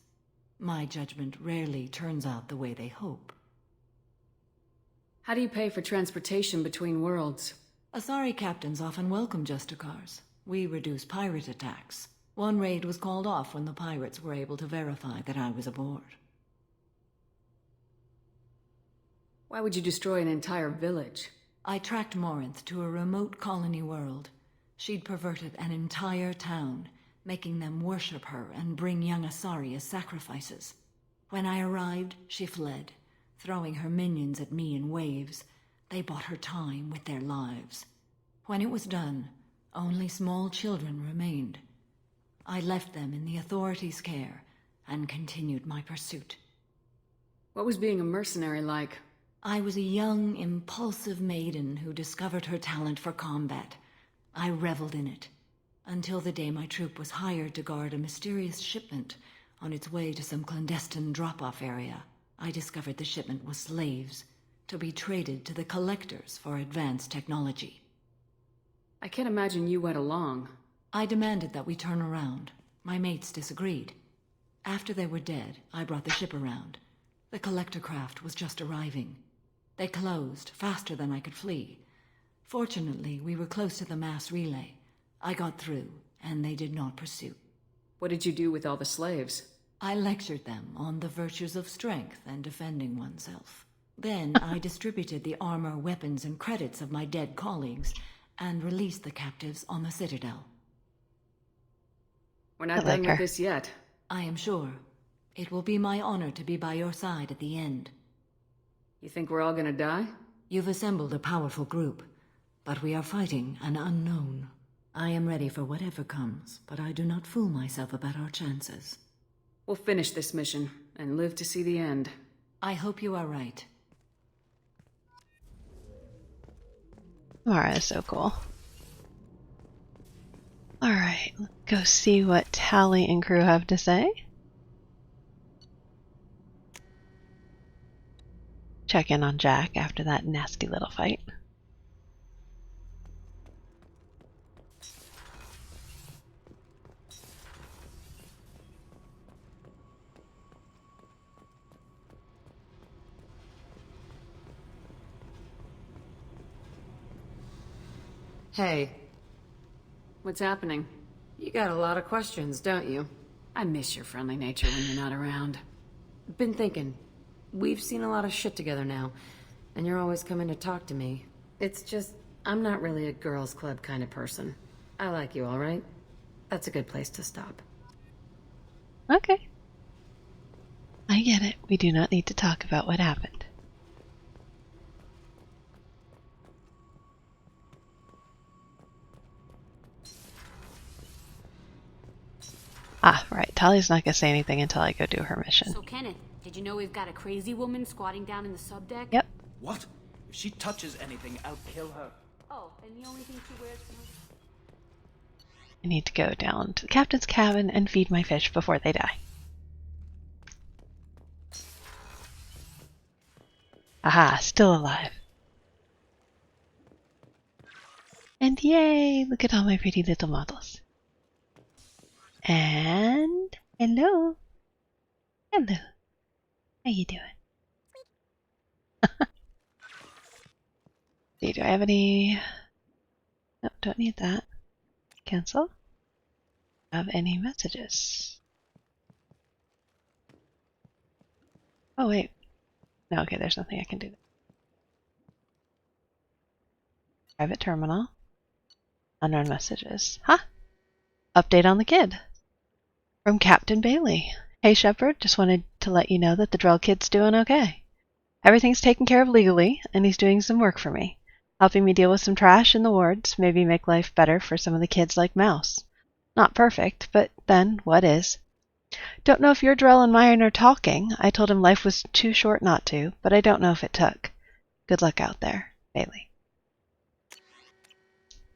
My judgment rarely turns out the way they hope. How do you pay for transportation between worlds? Asari captains often welcome Justicars. We reduce pirate attacks. One raid was called off when the pirates were able to verify that I was aboard. Why would you destroy an entire village? I tracked Morinth to a remote colony world. She'd perverted an entire town, making them worship her and bring young Asari as sacrifices. When I arrived, she fled, throwing her minions at me in waves. They bought her time with their lives. When it was done, only small children remained. I left them in the authorities' care and continued my pursuit. What was being a mercenary like? I was a young, impulsive maiden who discovered her talent for combat. I reveled in it, until the day my troop was hired to guard a mysterious shipment on its way to some clandestine drop-off area. I discovered the shipment was slaves, to be traded to the collectors for advanced technology. I can't imagine you went along. I demanded that we turn around. My mates disagreed. After they were dead, I brought the ship around. The collector craft was just arriving. They closed faster than I could flee. Fortunately, we were close to the mass relay. I got through, and they did not pursue. What did you do with all the slaves? I lectured them on the virtues of strength and defending oneself. Then I distributed the armor, weapons, and credits of my dead colleagues, and released the captives on the Citadel. We're not done with this yet. I am sure. It will be my honor to be by your side at the end. You think we're all gonna die? You've assembled a powerful group, but we are fighting an unknown. I am ready for whatever comes, but I do not fool myself about our chances. We'll finish this mission, and live to see the end. I hope you are right. Mara is so cool. Alright, let's go see what Tally and crew have to say. Check in on Jack after that nasty little fight. Hey. What's happening? You got a lot of questions, don't you? I miss your friendly nature when you're not around. Been thinking. We've seen a lot of shit together now, and you're always coming to talk to me. It's just, I'm not really a girls' club kind of person. I like you, alright? That's a good place to stop. Okay. I get it. We do not need to talk about what happened. Ah, right. Tally's not going to say anything until I go do her mission. So, Kenneth, did you know we've got a crazy woman squatting down in the subdeck? Yep. What? If she touches anything, I'll kill her. Oh, and the only thing she wears is... I need to go down to the captain's cabin and feed my fish before they die. Aha, still alive. And yay, look at all my pretty little models. And hello. Hello. How you doing? See, do I have any? Nope, don't need that. Cancel. Have any messages? Oh, wait. No, okay, there's nothing I can do. Private terminal. Unknown messages. Huh? Update on the kid. From Captain Bailey. Hey, Shepard, just wanted to let you know that the Drell kid's doing okay. Everything's taken care of legally, and he's doing some work for me. Helping me deal with some trash in the wards, maybe make life better for some of the kids like Mouse. Not perfect, but then, what is? Don't know if your Drell and mine are talking. I told him life was too short not to, but I don't know if it took. Good luck out there, Bailey.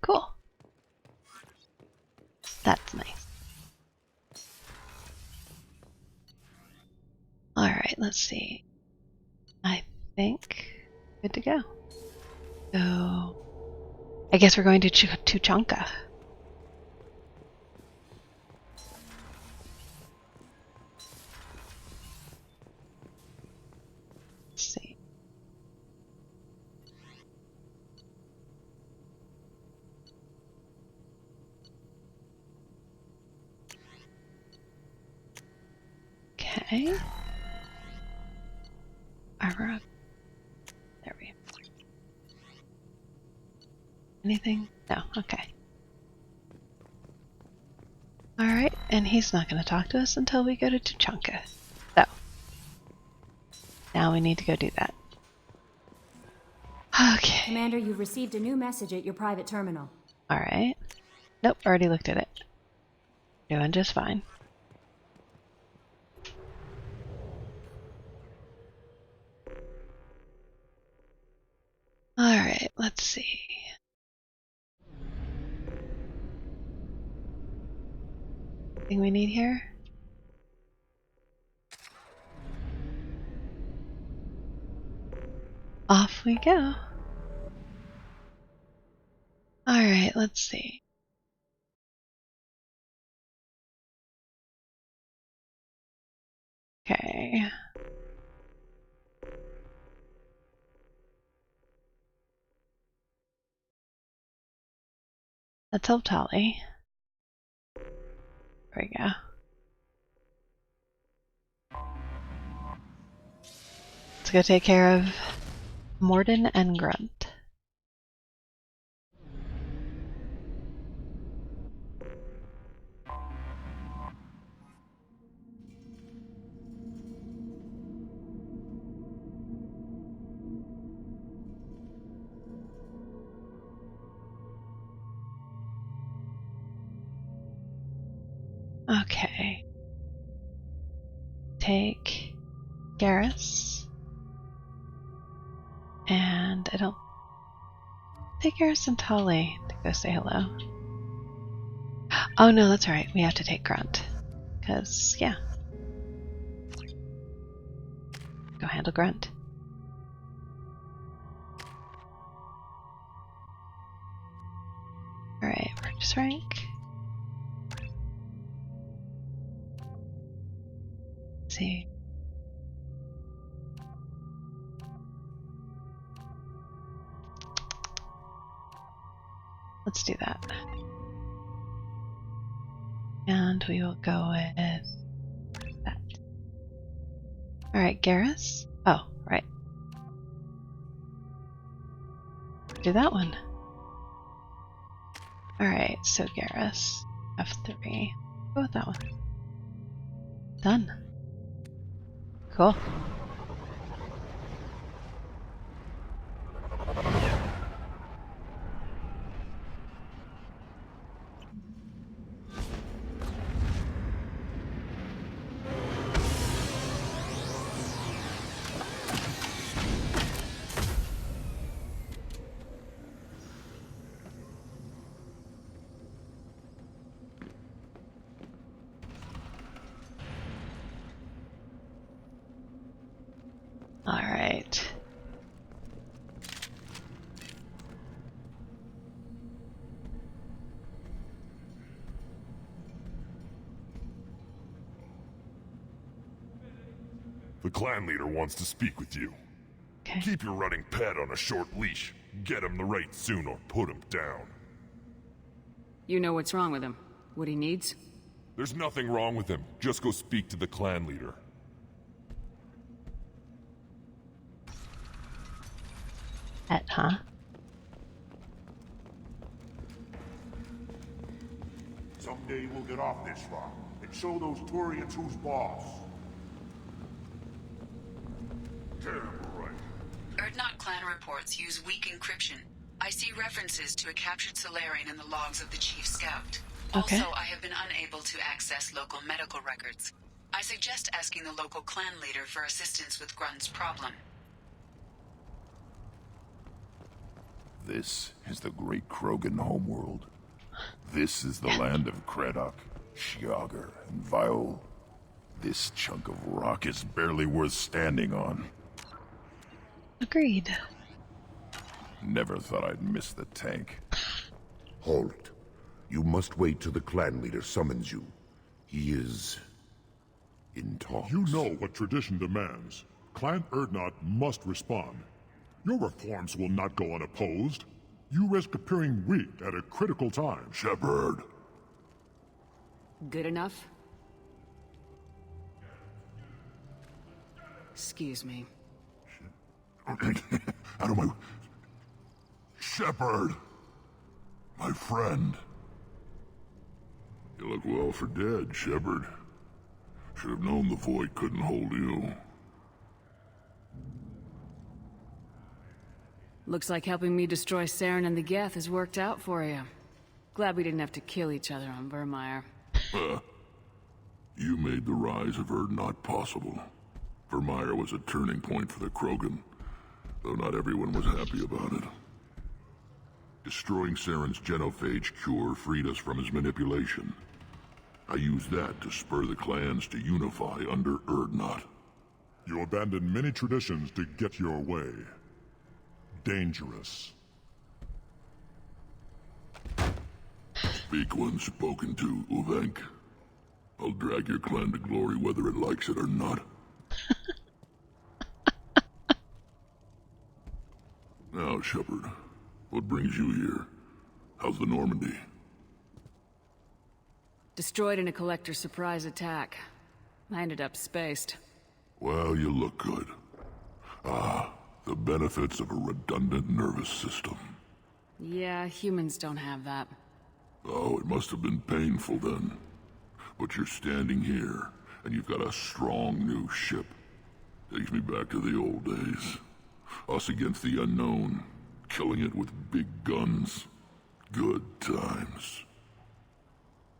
Cool. That's nice. Alright, let's see. I think good to go. So, I guess we're going to Tuchanka. Let's see. Okay. Armor up. There we go. Anything? No, okay. Alright, and he's not going to talk to us until we go to Tuchanka. So, now we need to go do that. Okay. Commander, you've received a new message at your private terminal. Alright. Nope, already looked at it. Doing just fine. Alright, let's see. Anything we need here? Off we go. Alright, let's see. Okay. Let's help Tali. There we go. Let's go take care of Mordin and Grunt. Okay. Take Garrus. And I don't take Garrus and Tali to go say hello. Oh no, that's right. We have to take Grunt. Because, yeah. Go handle Grunt. Alright, purchase rank. Let's see. Let's do that. And we will go with that. Alright, Garrus. Oh, right. Do that one. Alright, so Garrus. F3. Go with that one. Done. Cool. Alright. The clan leader wants to speak with you. Okay. Keep your running pet on a short leash. Get him the right soon or put him down. You know what's wrong with him? What he needs? There's nothing wrong with him. Just go speak to the clan leader. Huh? Someday we'll get off this rock and show those Turians who's boss. Terrible, right? Erdnot clan reports use weak encryption. I see references to a captured Solarian in the logs of the Chief Scout. Okay. Also, I have been unable to access local medical records. I suggest asking the local clan leader for assistance with Grunt's problem. This is the great Krogan homeworld. This is the land of Kredok, Shiagar, and Viol. This chunk of rock is barely worth standing on. Agreed. Never thought I'd miss the tank. Halt. You must wait till the clan leader summons you. He is... in talks. You know what tradition demands. Clan Erdnot must respond. Your reforms will not go unopposed. You risk appearing weak at a critical time. Shepard. Good enough? Excuse me. Out of my... Shepard! My friend. You look well for dead, Shepard. Should have known the void couldn't hold you. Looks like helping me destroy Saren and the Geth has worked out for you. Glad we didn't have to kill each other on Vermeer. You made the rise of Erdnot possible. Vermeer was a turning point for the Krogan, though not everyone was happy about it. Destroying Saren's genophage cure freed us from his manipulation. I used that to spur the clans to unify under Erdnot. You abandoned many traditions to get your way. Dangerous. Speak when spoken to, Uvenk. I'll drag your clan to glory whether it likes it or not. Now, Shepard, what brings you here? How's the Normandy? Destroyed in a collector surprise attack. I ended up spaced. Well, you look good. The benefits of a redundant nervous system. Yeah, humans don't have that. Oh, it must have been painful then. But you're standing here, and you've got a strong new ship. Takes me back to the old days. Us against the unknown, killing it with big guns. Good times.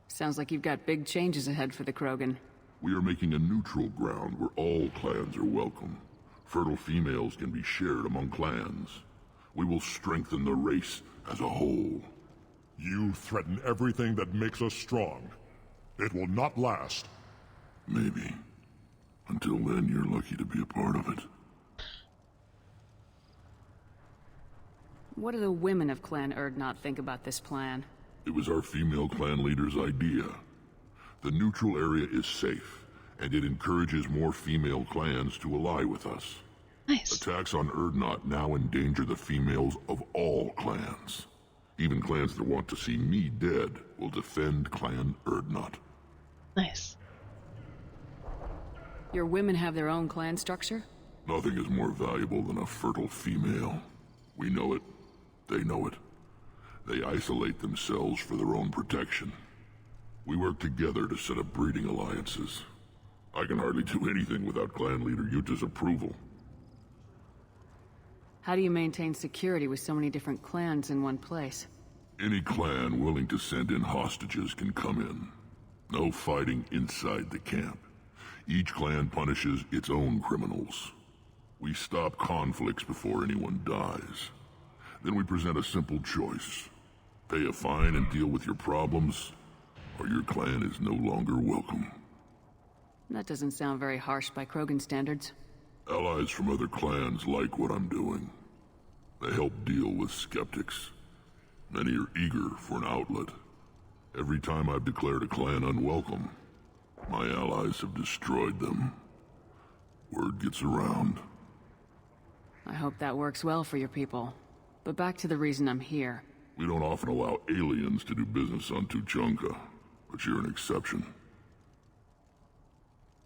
Sounds like you've got big changes ahead for the Krogan. We are making a neutral ground where all clans are welcome. Fertile females can be shared among clans. We will strengthen the race as a whole. You threaten everything that makes us strong. It will not last. Maybe. Until then, you're lucky to be a part of it. What do the women of Clan Erdnot think about this plan? It was our female clan leader's idea. The neutral area is safe, and it encourages more female clans to ally with us. Nice. Attacks on Erdnot now endanger the females of all clans. Even clans that want to see me dead will defend Clan Erdnot. Nice. Your women have their own clan structure? Nothing is more valuable than a fertile female. We know it. They know it. They isolate themselves for their own protection. We work together to set up breeding alliances. I can hardly do anything without clan leader Yuta's approval. How do you maintain security with so many different clans in one place? Any clan willing to send in hostages can come in. No fighting inside the camp. Each clan punishes its own criminals. We stop conflicts before anyone dies. Then we present a simple choice. Pay a fine and deal with your problems, or your clan is no longer welcome. That doesn't sound very harsh by Krogan standards. Allies from other clans like what I'm doing. They help deal with skeptics. Many are eager for an outlet. Every time I've declared a clan unwelcome, my allies have destroyed them. Word gets around. I hope that works well for your people. But back to the reason I'm here. We don't often allow aliens to do business on Tuchanka, but you're an exception.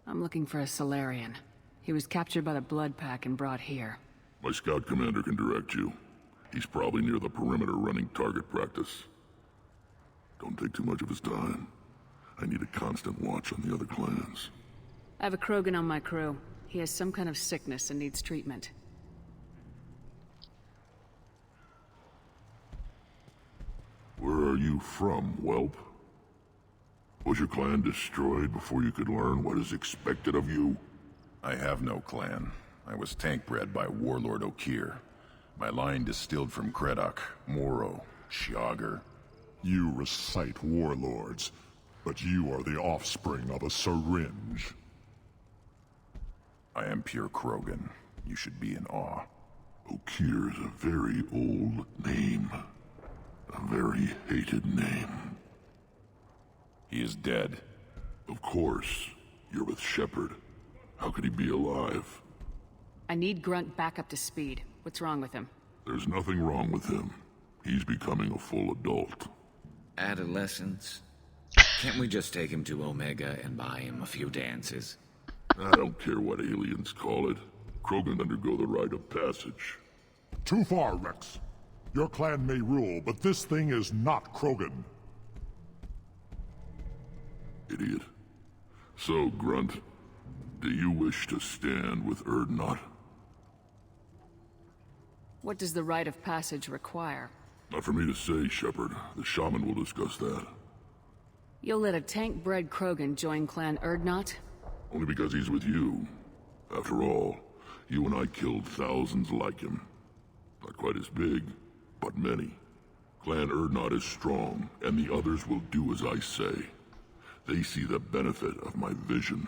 I'm looking for a Solarian. He was captured by the Blood Pack and brought here. My scout commander can direct you. He's probably near the perimeter running target practice. Don't take too much of his time. I need a constant watch on the other clans. I have a Krogan on my crew. He has some kind of sickness and needs treatment. Where are you from, whelp? Was your clan destroyed before you could learn what is expected of you? I have no clan. I was tank bred by Warlord Okir. My line distilled from Kredok, Moro, Shiagar. You recite warlords, but you are the offspring of a syringe. I am pure Krogan. You should be in awe. Okir is a very old name. A very hated name. He is dead. Of course. You're with Shepard. How could he be alive? I need Grunt back up to speed. What's wrong with him? There's nothing wrong with him. He's becoming a full adult. Adolescence? Can't we just take him to Omega and buy him a few dances? I don't care what aliens call it. Krogan undergo the rite of passage. Too far, Rex. Your clan may rule, but this thing is not Krogan. Idiot. So, Grunt, do you wish to stand with Urdnot? What does the rite of passage require? Not for me to say, Shepard. The shaman will discuss that. You'll let a tank-bred Krogan join Clan Urdnot? Only because he's with you. After all, you and I killed thousands like him. Not quite as big, but many. Clan Urdnot is strong, and the others will do as I say. They see the benefit of my vision.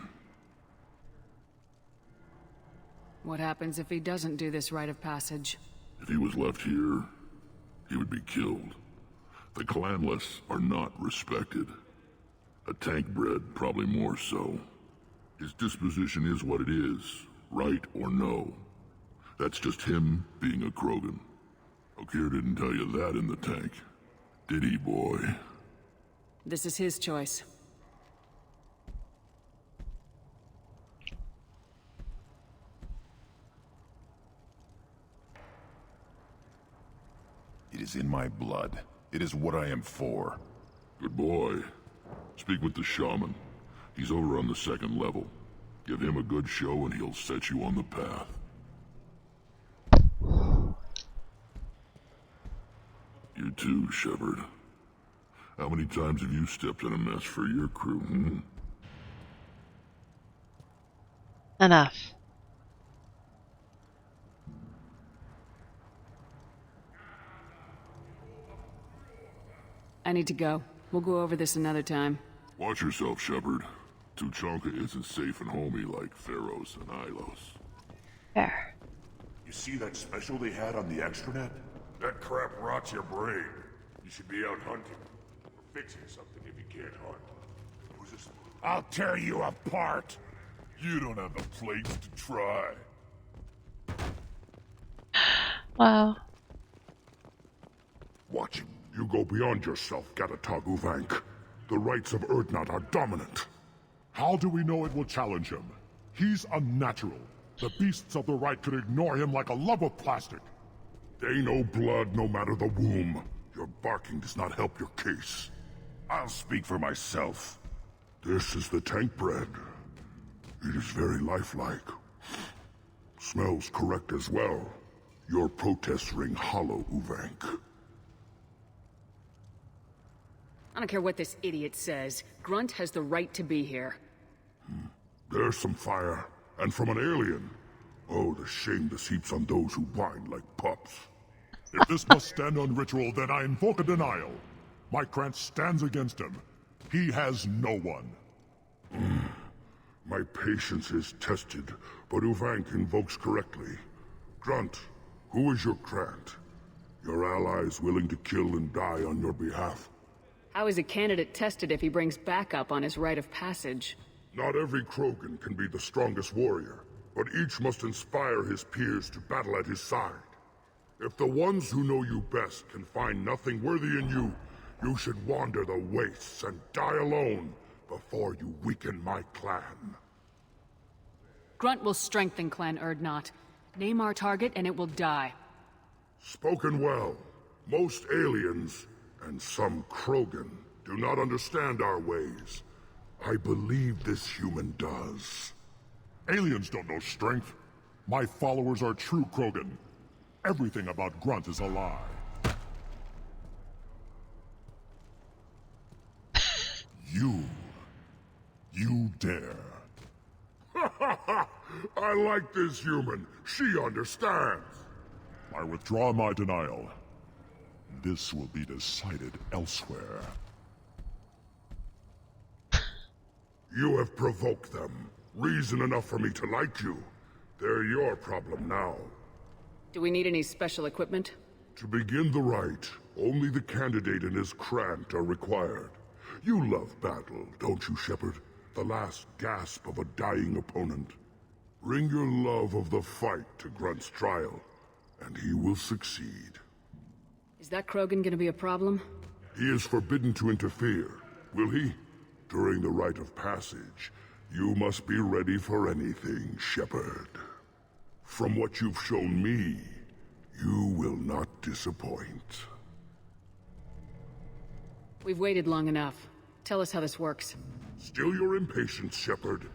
What happens if he doesn't do this rite of passage? If he was left here, he would be killed. The clanless are not respected. A tank-bred, probably more so. His disposition is what it is, right or no. That's just him being a Krogan. Okir didn't tell you that in the tank, did he, boy? This is his choice. It is in my blood. It is what I am for. Good boy. Speak with the shaman. He's over on the second level. Give him a good show and he'll set you on the path. You too, Shepard. How many times have you stepped in a mess for your crew, hmm? Enough. I need to go. We'll go over this another time. Watch yourself, Shepard. Tuchanka isn't safe and homey like Pharaohs and Ilos. Fair. You see that special they had on the extranet? That crap rots your brain. You should be out hunting. Or fixing something if you can't hunt. Who's this? I'll tear you apart! You don't have the plates to try. Wow. Watch him. You go beyond yourself, Gatatog Uvank. The rights of Urdnot are dominant. How do we know it will challenge him? He's unnatural. The beasts of the right could ignore him like a lump of plastic. They know blood no matter the womb. Your barking does not help your case. I'll speak for myself. This is the tank bread. It is very lifelike. Smells correct as well. Your protests ring hollow, Uvank. I don't care what this idiot says. Grunt has the right to be here. There's some fire. And from an alien. Oh, the shame this heaps on those who whine like pups. If this must stand on ritual, then I invoke a denial. My Krant stands against him. He has no one. My patience is tested, but Uvank invokes correctly. Grunt, who is your Krant? Your allies willing to kill and die on your behalf? How is a candidate tested if he brings backup on his rite of passage? Not every Krogan can be the strongest warrior, but each must inspire his peers to battle at his side. If the ones who know you best can find nothing worthy in you, you should wander the wastes and die alone before you weaken my clan. Grunt will strengthen Clan Urdnot. Name our target and it will die. Spoken well. Most aliens, and some Krogan, do not understand our ways. I believe this human does. Aliens don't know strength. My followers are true Krogan. Everything about Grunt is a lie. You dare. I like this human. She understands. I withdraw my denial. This will be decided elsewhere. You have provoked them. Reason enough for me to like you. They're your problem now. Do we need any special equipment? To begin the rite, only the candidate and his Krant are required. You love battle, don't you, Shepard? The last gasp of a dying opponent. Bring your love of the fight to Grunt's trial, and he will succeed. Is that Krogan gonna be a problem? He is forbidden to interfere, will he? During the rite of passage, you must be ready for anything, Shepard. From what you've shown me, you will not disappoint. We've waited long enough. Tell us how this works. Still your impatience, Shepard.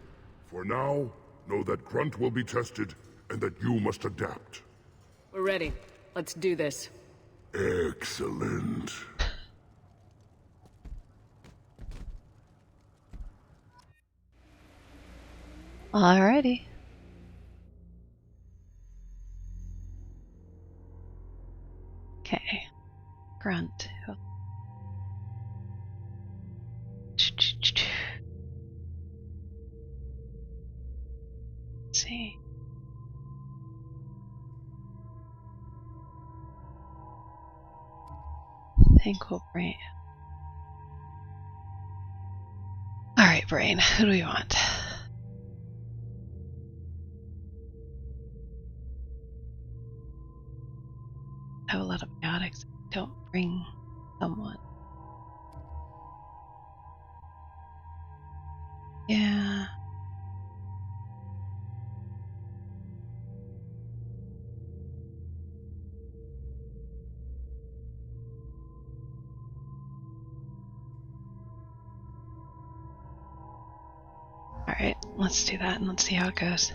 For now, know that Grunt will be tested, and that you must adapt. We're ready. Let's do this. Excellent. Alrighty. Okay. Grunt. Let's see. Think we'll brain. Alright, brain. Who do we want? I have a lot of biotics. Don't bring someone. Yeah. Alright, let's do that and let's see how it goes.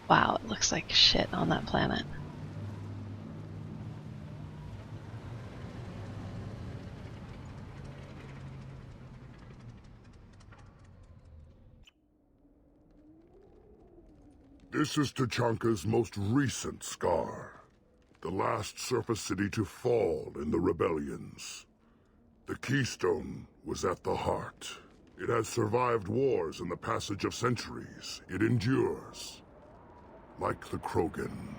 Wow, it looks like shit on that planet. This is Tuchanka's most recent scar. The last surface city to fall in the rebellions. The Keystone was at the heart. It has survived wars and the passage of centuries. It endures. Like the Krogan.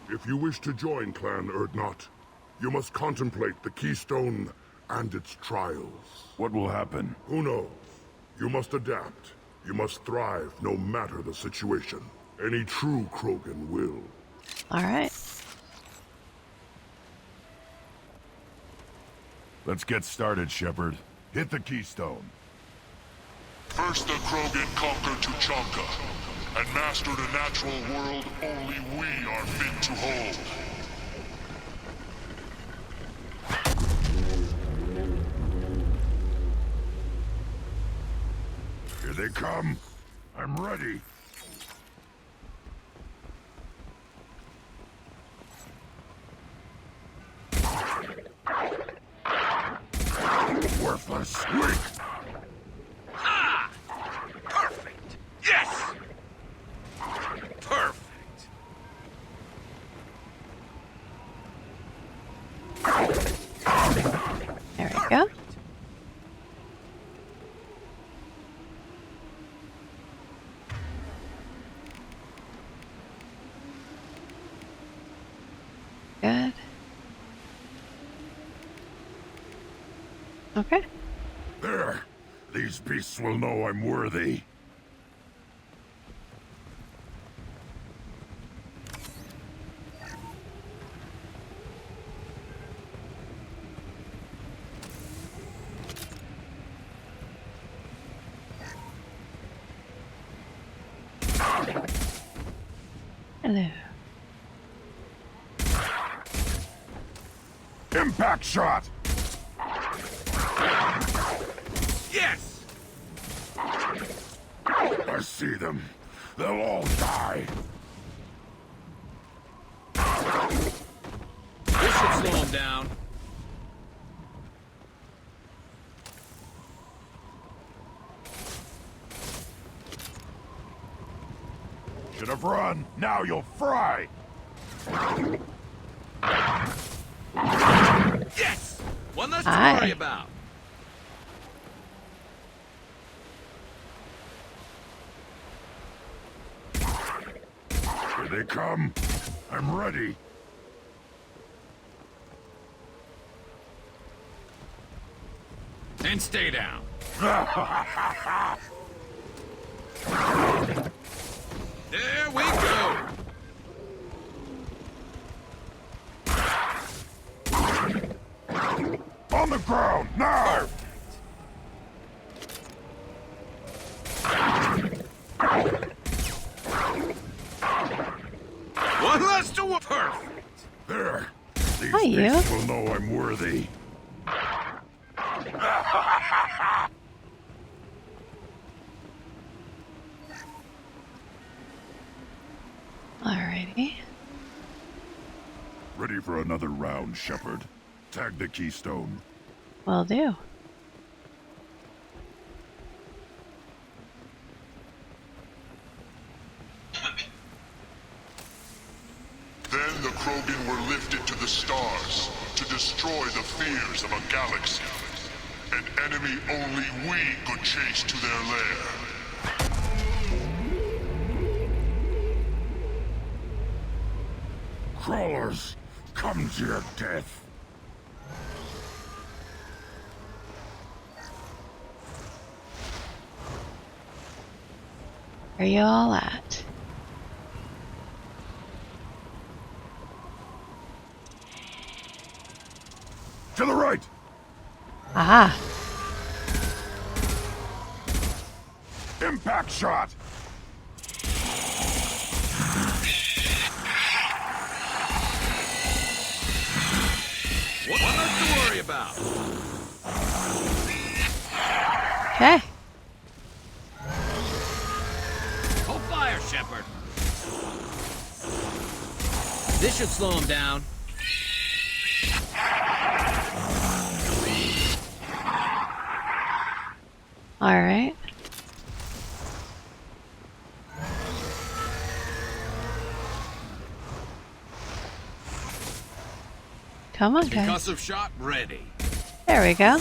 If you wish to join Clan Urdnot, you must contemplate the Keystone and its trials. What will happen? Who knows? You must adapt. You must thrive no matter the situation. Any true Krogan will. Alright. Let's get started, Shepard. Hit the Keystone. First the Krogan conquered Tuchanka, and mastered a natural world only we are fit to hold. Here they come. I'm ready. Worthless. Weak. Ah! Perfect. Yes! Perfect. There we go. Okay. There. These beasts will know I'm worthy. Hello. Impact shot! Yes! I see them. They'll all die. This should slow him down. Should have run. Now you'll fry. Yes! One less to Aye. worry about. Here they come. I'm ready. And stay down. There we go. On the ground, now! One less to worry. Perfect. There. These Hi, you. beasts will know I'm worthy. Alrighty. Ready for another round, Shepard. Tag the keystone. Will do. Then the Krogan were lifted to the stars to destroy the fears of a galaxy. An enemy only we could chase to their lair. Crawlers, come to your death. Where you all at? To the right! Aha! Impact shot! One less to worry about. Okay. Hold fire, Shepard. This should slow him down. Alright. Come on, guys. Concussive shot ready. There we go.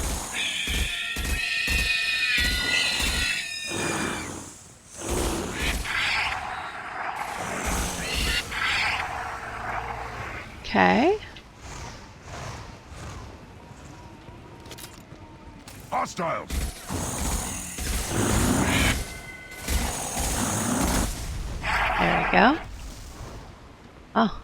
Okay. Hostiles! There we go. Oh.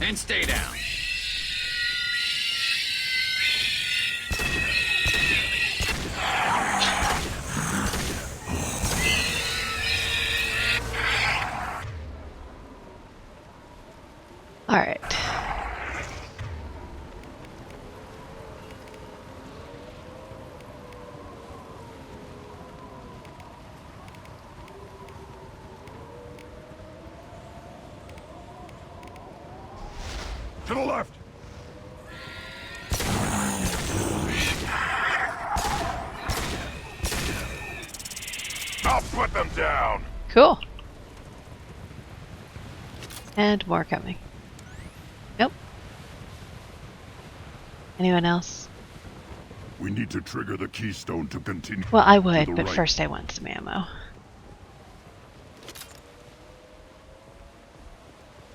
And stay down. All right. To the left! I'll put them down! Cool. And more coming. Nope. Anyone else? We need to trigger the keystone to continue. Well, I would, to the but right. first I want some ammo.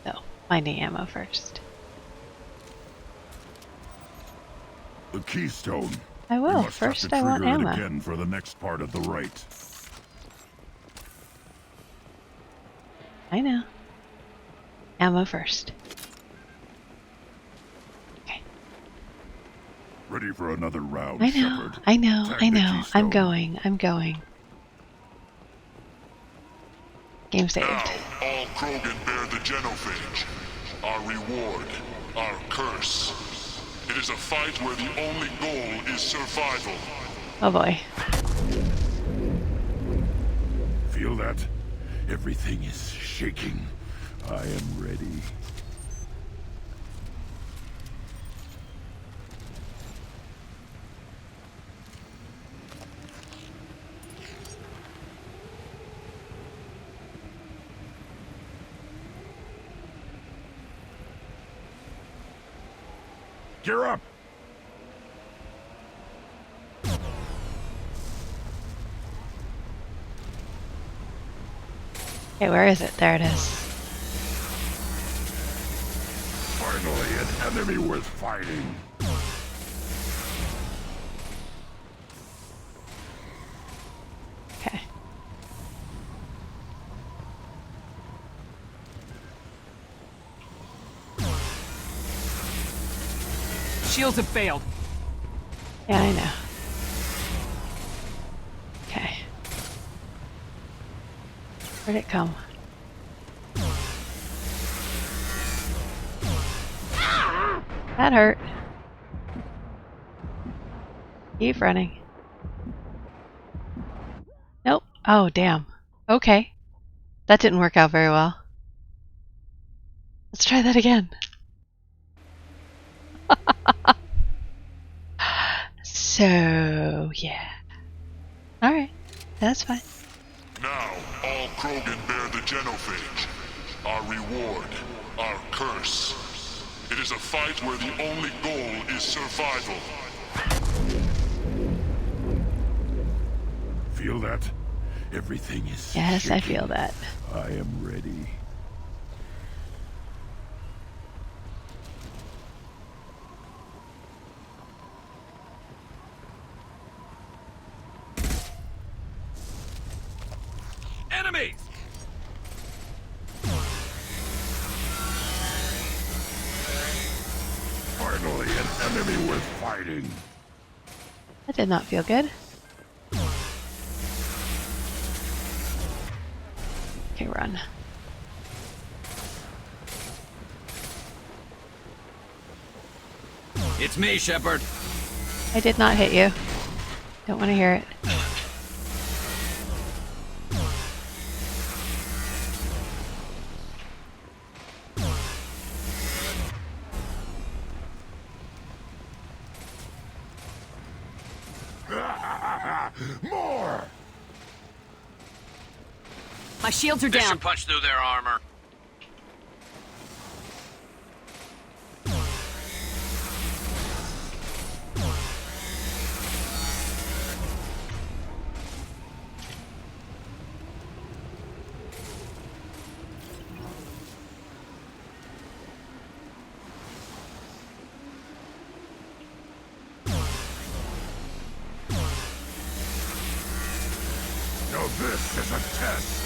So, finding ammo first. The keystone. I We will. must have First to I want trigger it ammo. again for the next part of the rite. I know. Ammo first. Okay. Ready for another round, I know. Shepard. I know. Tag I the know. keystone. I'm going. I'm going. Game saved. Now, all Krogan bear the genophage. Our reward, our curse. It is a fight where the only goal is survival. Oh boy. Feel that? Everything is shaking. I am ready. Gear up! Okay, where is it? There it is. Finally, an enemy worth fighting. Okay. Shields have failed. Yeah, I know. Okay. Where'd it come? That hurt. Keep running. Nope. Oh, damn. Okay. That didn't work out very well. Let's try that again. So, yeah. Alright. That's fine. Now, all Krogan bear the genophage. Our reward, our curse. It is a fight where the only goal is survival. Feel that? Everything is Yes, shaking. I feel that. I am ready. Enemies! Finally, an enemy worth fighting. That did not feel good. Okay, run. It's me, Shepard. I did not hit you. Don't want to hear it. More! My shields are This down. should punch through their armor. Now this is a test.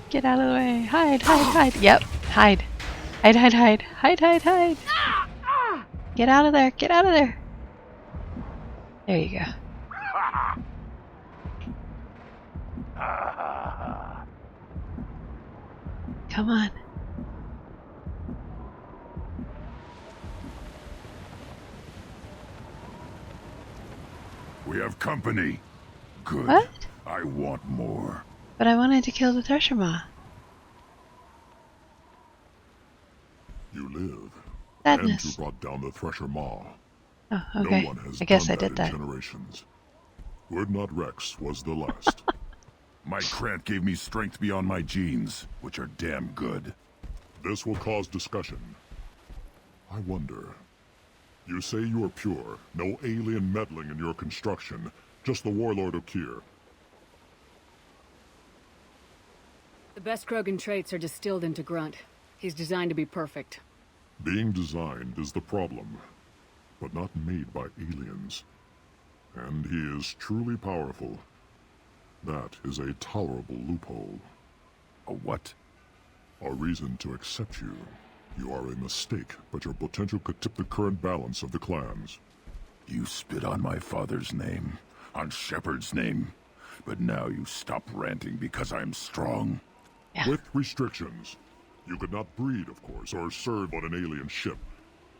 Get out of the way. Hide, hide, hide. Yep, hide. Hide, hide, hide. Hide, hide, hide. Get out of there. Get out of there. There you go. Come on. We have company. Good. What? I want more. But I wanted to kill the Thresher Maw. You live. Sadness. And you brought down the Thresher Maw. Oh, okay. No one has I guess done I did that. in generations. Urdnot Rex was the last. My Krant gave me strength beyond my genes, which are damn good. This will cause discussion. I wonder. You say you are pure, no alien meddling in your construction, just the Warlord Okier. The best Krogan traits are distilled into Grunt. He's designed to be perfect. Being designed is the problem, but not made by aliens. And he is truly powerful. That is a tolerable loophole. A what? A reason to accept you. You are a mistake, but your potential could tip the current balance of the clans. You spit on my father's name, on Shepard's name, but now you stop ranting because I'm strong. Yeah. With restrictions. You could not breed, of course, or serve on an alien ship,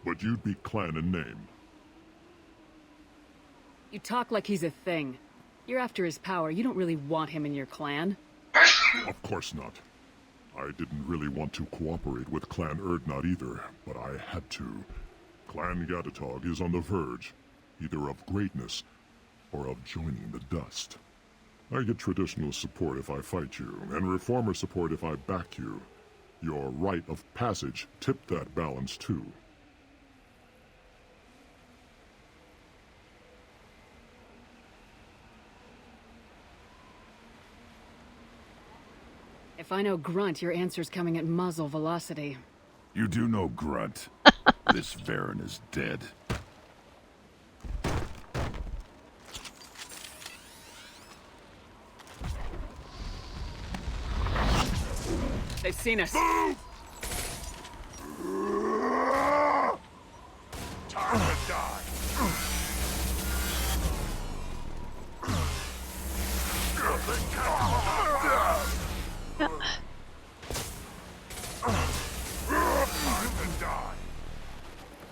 but you'd be clan in name. You talk like he's a thing. You're after his power. You don't really want him in your clan. Of course not. I didn't really want to cooperate with Clan Urdnot either, but I had to. Clan Gatatog is on the verge, either of greatness or of joining the dust. I get traditional support if I fight you, and reformer support if I back you. Your rite of passage tipped that balance too. If I know Grunt, your answer's coming at muzzle velocity. You do know Grunt. This Varen is dead. They've seen us. Move! Time to die.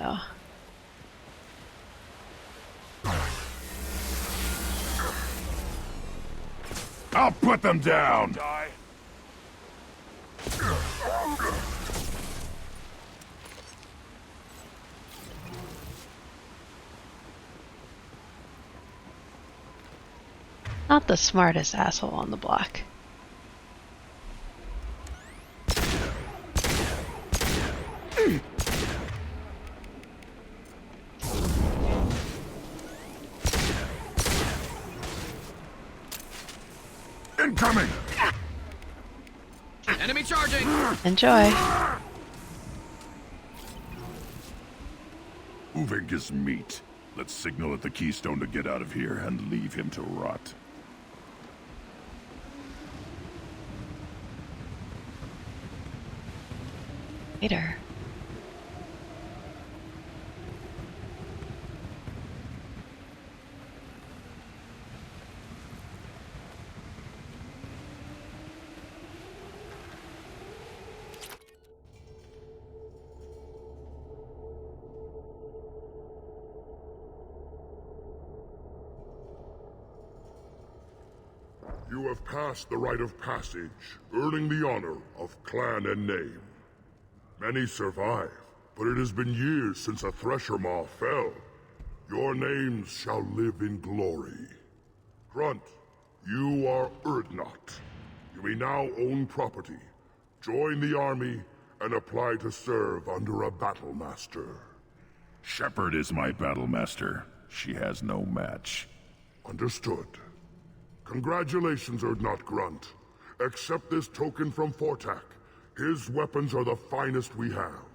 Oh. I'll put them down. Not the smartest asshole on the block. Incoming! Enemy charging! Enjoy. Moving is meat. Let's signal at the Keystone to get out of here and leave him to rot. Later. You have passed the rite of passage, earning the honor of clan and name. Many survive, but it has been years since a Thresher Maw fell. Your names shall live in glory. Grunt, you are Urdnot. You may now own property, join the army, and apply to serve under a battle master. Shepard is my battle master. She has no match. Understood. Congratulations, Urdnot Grunt. Accept this token from Fortak. His weapons are the finest we have.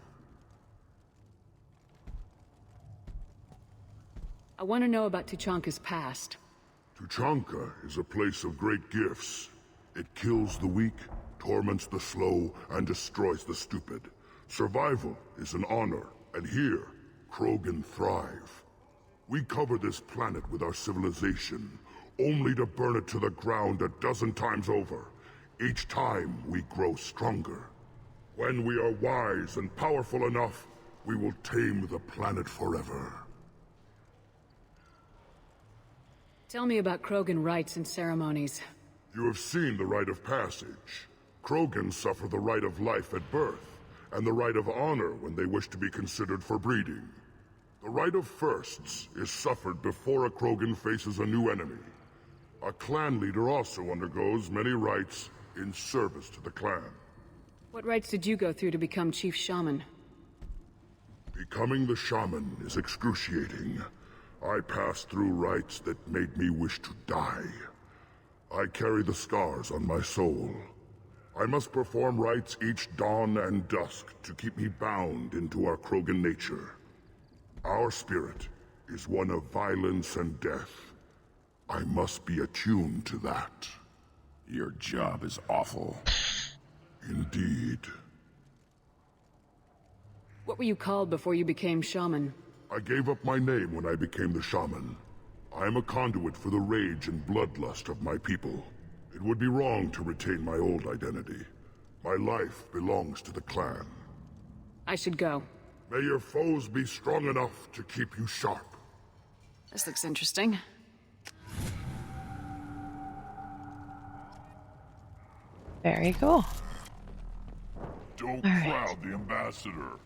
I want to know about Tuchanka's past. Tuchanka is a place of great gifts. It kills the weak, torments the slow, and destroys the stupid. Survival is an honor, and here, Krogan thrive. We cover this planet with our civilization, only to burn it to the ground a dozen times over. Each time, we grow stronger. When we are wise and powerful enough, we will tame the planet forever. Tell me about Krogan rites and ceremonies. You have seen the rite of passage. Krogan suffer the rite of life at birth, and the rite of honor when they wish to be considered for breeding. The rite of firsts is suffered before a Krogan faces a new enemy. A clan leader also undergoes many rites in service to the clan. What rites did you go through to become Chief Shaman? Becoming the shaman is excruciating. I passed through rites that made me wish to die. I carry the scars on my soul. I must perform rites each dawn and dusk to keep me bound into our Krogan nature. Our spirit is one of violence and death. I must be attuned to that. Your job is awful. Indeed. What were you called before you became Shaman? I gave up my name when I became the shaman. I am a conduit for the rage and bloodlust of my people. It would be wrong to retain my old identity. My life belongs to the clan. I should go. May your foes be strong enough to keep you sharp. This looks interesting. Very cool. Don't crowd the ambassador.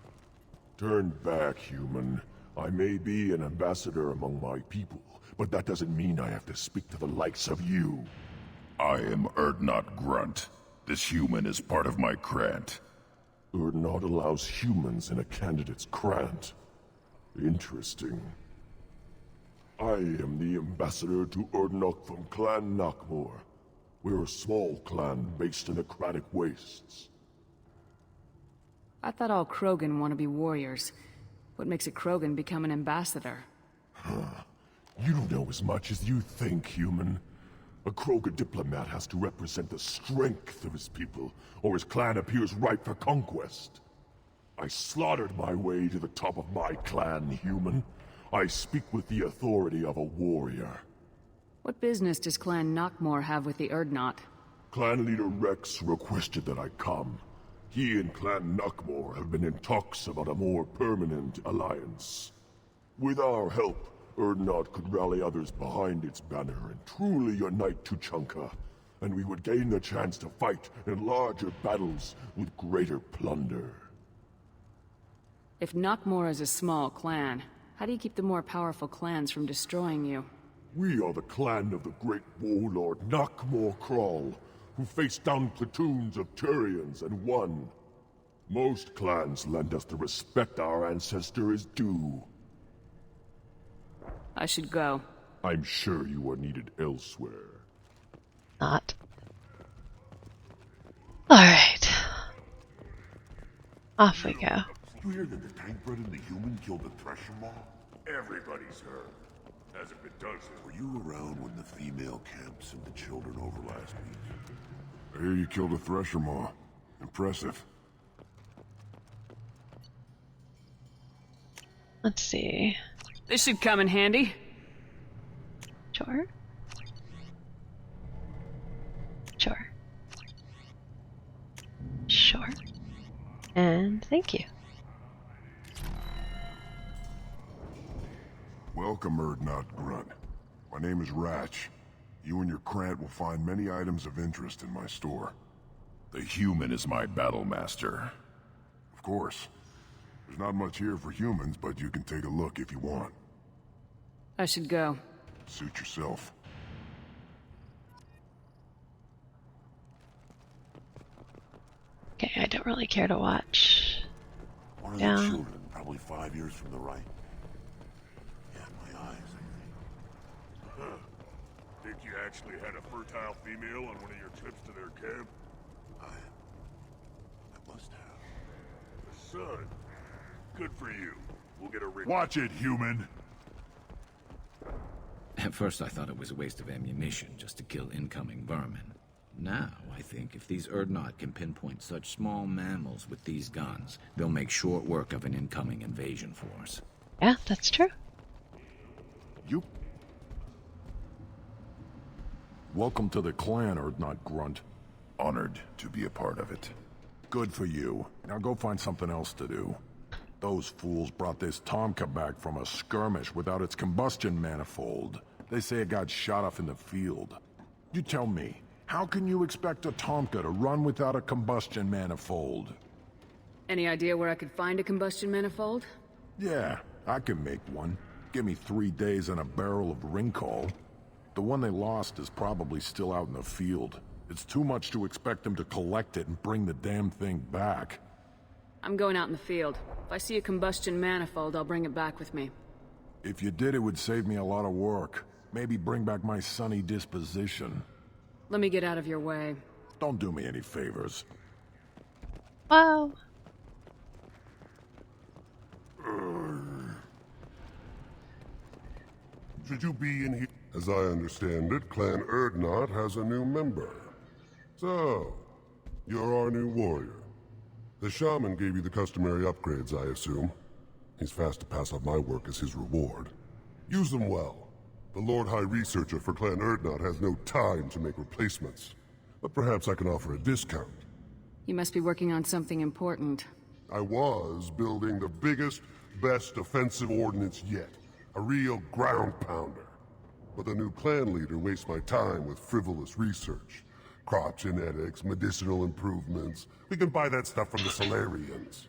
Turn back, human. I may be an ambassador among my people, but that doesn't mean I have to speak to the likes of you. I am Urdnot Grunt. This human is part of my Krant. Urdnot allows humans in a candidate's Krant. Interesting. I am the ambassador to Urdnot from Clan Nakmor. We're a small clan based in the Kratic Wastes. I thought all Krogan want to be warriors. What makes a Krogan become an ambassador? You don't know as much as you think, human. A Krogan diplomat has to represent the strength of his people, or his clan appears ripe for conquest. I slaughtered my way to the top of my clan, human. I speak with the authority of a warrior. What business does Clan Nakmor have with the Urdnot? Clan leader Rex requested that I come. He and Clan Nakmor have been in talks about a more permanent alliance. With our help, Urdnot could rally others behind its banner and truly unite Tuchanka, and we would gain the chance to fight in larger battles with greater plunder. If Nakmor is a small clan, how do you keep the more powerful clans from destroying you? We are the clan of the great warlord Nakmor Krall, who faced down platoons of Turians and won. Most clans lend us the respect our ancestor is due. I should go. I'm sure you are needed elsewhere. Not. Alright. Off we go. You hear that the tank bred and the human killed the Thresher Maw? Everybody's heard. Hasn't been done since. Were you around when the female camp sent the children over last week? I hear you killed a Thresher Maw. Impressive. Let's see. This should come in handy. Sure. Sure. Sure. And thank you. Welcome, Urdnot Grunt. My name is Ratch. You and your Krant will find many items of interest in my store. The human is my battle master. Of course. There's not much here for humans, but you can take a look if you want. I should go. Suit yourself. Okay, I don't really care to watch. One of down. the children, probably 5 years from the right. Yeah, my eyes, I think. Think you actually had a fertile female on one of your trips to their camp? I must have. A son. Good for you. We'll get a ring. Watch it, human! At first I thought it was a waste of ammunition just to kill incoming vermin. Now, I think if these Urdnot can pinpoint such small mammals with these guns, they'll make short work of an incoming invasion force. Yeah, that's true. You... Welcome to the clan, Urdnot Grunt. Honored to be a part of it. Good for you. Now go find something else to do. Those fools brought this Tomka back from a skirmish without its combustion manifold. They say it got shot off in the field. You tell me, how can you expect a Tomka to run without a combustion manifold? Any idea where I could find a combustion manifold? Yeah, I can make one. Give me 3 days and a barrel of ringcall. The one they lost is probably still out in the field. It's too much to expect them to collect it and bring the damn thing back. I'm going out in the field. If I see a combustion manifold, I'll bring it back with me. If you did, it would save me a lot of work. Maybe bring back my sunny disposition. Let me get out of your way. Don't do me any favors. Wow. Should you be in here? As I understand it, Clan Erdnot has a new member. So, you're our new warrior. The shaman gave you the customary upgrades, I assume. He's fast to pass off my work as his reward. Use them well. The Lord High Researcher for Clan Erdnot has no time to make replacements. But perhaps I can offer a discount. You must be working on something important. I was building the biggest, best offensive ordnance yet. A real ground pounder. But the new clan leader wastes my time with frivolous research. Crop genetics, medicinal improvements. We can buy that stuff from the Solarians.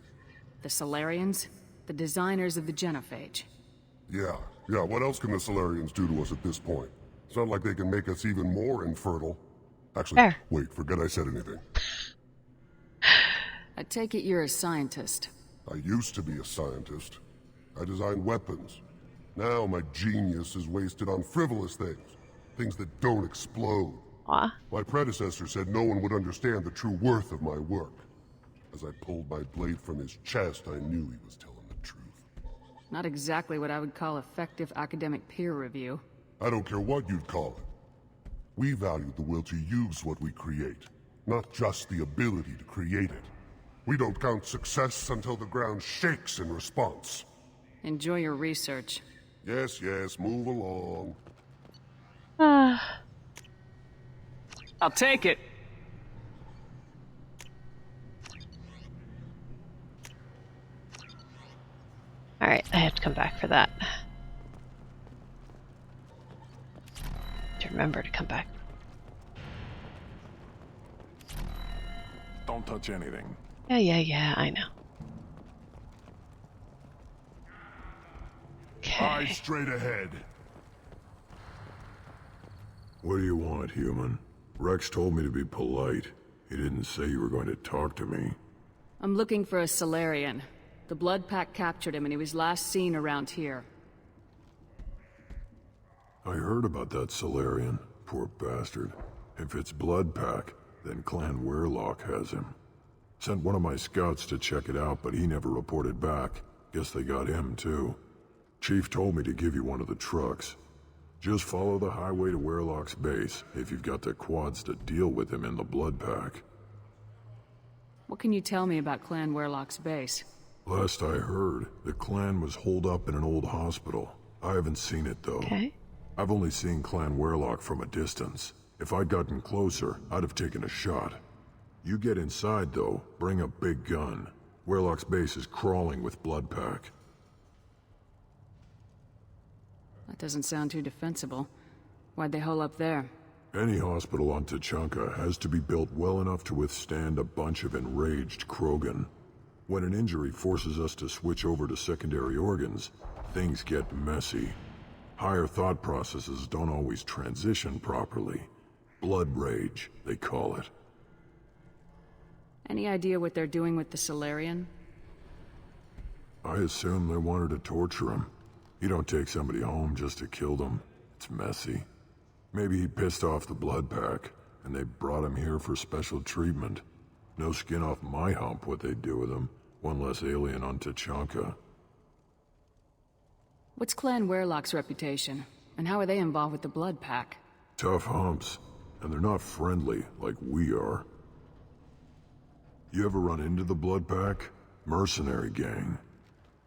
The Solarians? The designers of the genophage. Yeah. What else can the Solarians do to us at this point? It's not like they can make us even more infertile. Actually, wait, forget I said anything. I take it you're a scientist. I used to be a scientist. I designed weapons. Now my genius is wasted on frivolous things. Things that don't explode. My predecessor said no one would understand the true worth of my work. As I pulled my blade from his chest, I knew he was telling the truth. Not exactly what I would call effective academic peer review. I don't care what you'd call it. We value the will to use what we create, not just the ability to create it. We don't count success until the ground shakes in response. Enjoy your research. Yes, move along. I'll take it. Alright, I have to come back for that. To remember to come back. Don't touch anything. Yeah, I know. Eyes straight ahead. What do you want, human? Rex told me to be polite. He didn't say you were going to talk to me. I'm looking for a Solarian. The Blood Pack captured him and he was last seen around here. I heard about that Solarian. Poor bastard. If it's Blood Pack, then Clan Werlock has him. Sent one of my scouts to check it out, but he never reported back. Guess they got him, too. Chief told me to give you one of the trucks. Just follow the highway to Werlock's base, if you've got the quads to deal with him in the Blood Pack. What can you tell me about Clan Werlock's base? Last I heard, the clan was holed up in an old hospital. I haven't seen it, though. Okay. I've only seen Clan Werlock from a distance. If I'd gotten closer, I'd have taken a shot. You get inside, though, bring a big gun. Werlock's base is crawling with Blood Pack. That doesn't sound too defensible. Why'd they hole up there? Any hospital on Tuchanka has to be built well enough to withstand a bunch of enraged Krogan. When an injury forces us to switch over to secondary organs, things get messy. Higher thought processes don't always transition properly. Blood rage, they call it. Any idea what they're doing with the Solarian? I assume they wanted to torture him. You don't take somebody home just to kill them. It's messy. Maybe he pissed off the Blood Pack, and they brought him here for special treatment. No skin off my hump what they'd do with him. One less alien on Tuchanka. What's Clan Werlock's reputation? And how are they involved with the Blood Pack? Tough humps, and they're not friendly like we are. You ever run into the Blood Pack? Mercenary gang.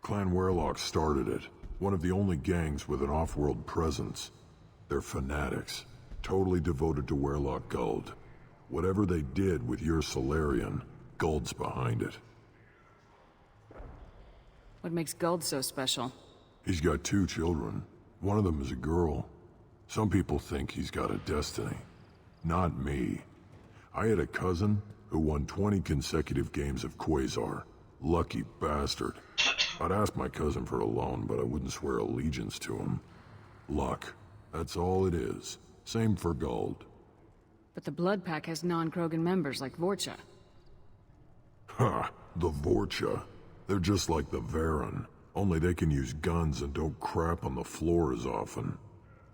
Clan Werlock started it. One of the only gangs with an off-world presence. They're fanatics, totally devoted to Werlock Guld. Whatever they did with your Solarian, Guld's behind it. What makes Guld so special? He's got 2 children. One of them is a girl. Some people think he's got a destiny. Not me. I had a cousin who won 20 consecutive games of Quasar. Lucky bastard. I'd ask my cousin for a loan, but I wouldn't swear allegiance to him. Luck. That's all it is. Same for gold. But the Blood Pack has non-Krogan members like Vorcha. Ha! The Vorcha. They're just like the Varen. Only they can use guns and don't crap on the floor as often.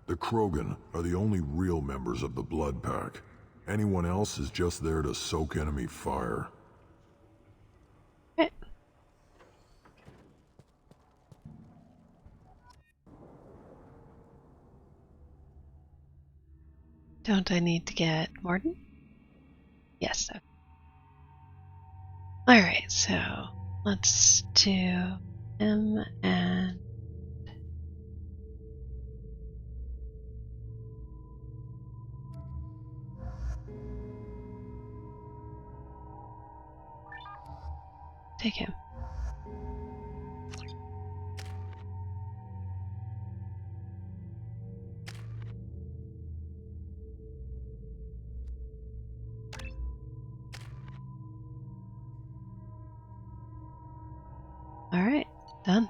The Krogan are the only real members of the Blood Pack. Anyone else is just there to soak enemy fire. Don't I need to get Mordin? Yes. Okay. Alright, so let's do him and take him. Alright, done.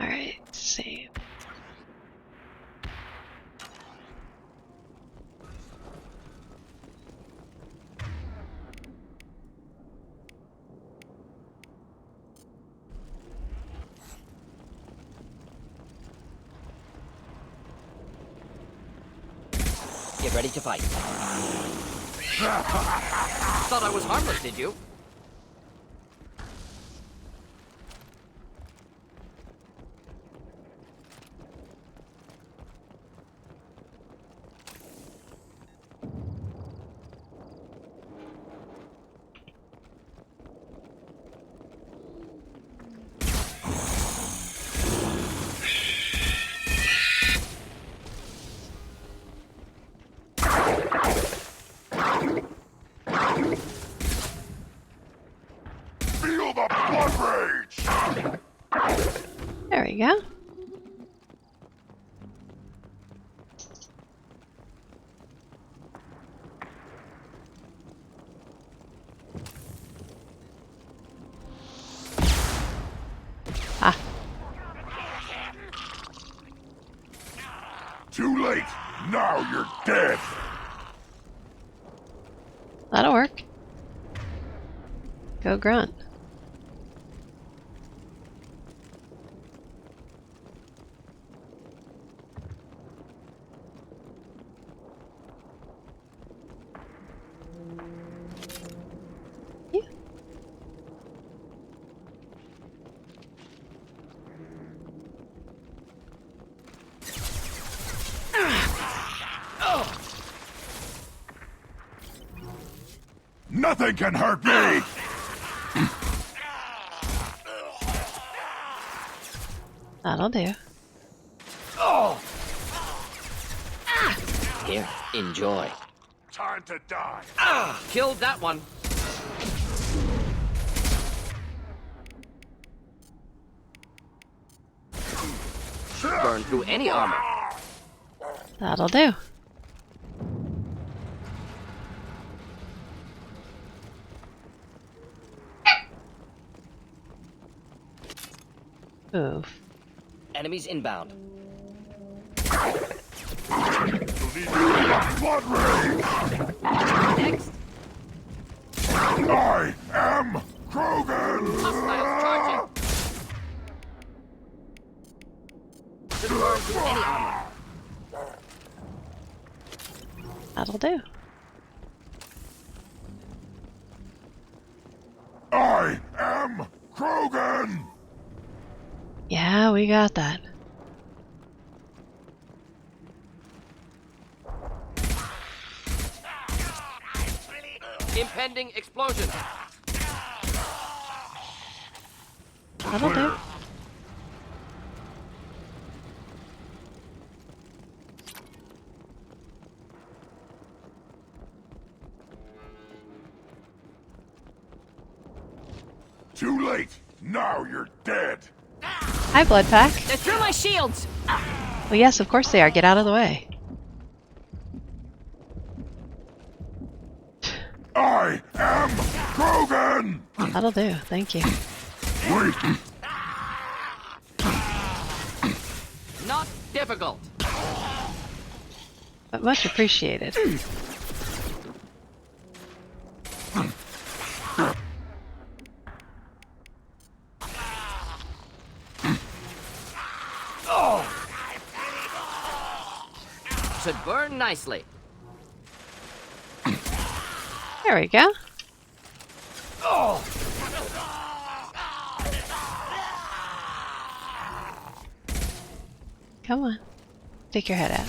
Alright, save. Get ready to fight. Thought I was harmless, did you? There we go. Ah. Too late. Now you're dead. That'll work. Go Grunt. Nothing can hurt me! That'll do. Oh! Here, enjoy. Time to die. Killed that one. Should burn through any armor. That'll do. Oof. Enemies inbound. Blood rage! Next. I am Krogan! Hostiles charging. Should burn through any armor. That'll do. am Krogan! Yeah, we got that. Impending explosion. That'll do. Too late! Now you're dead! Hi, Blood Pack. They're through my shields! Well, yes, of course they are. Get out of the way. I am Krogan! That'll do. Thank you. Wait! Not difficult. But much appreciated. Should burn nicely. There we go. Come on. Stick your head out.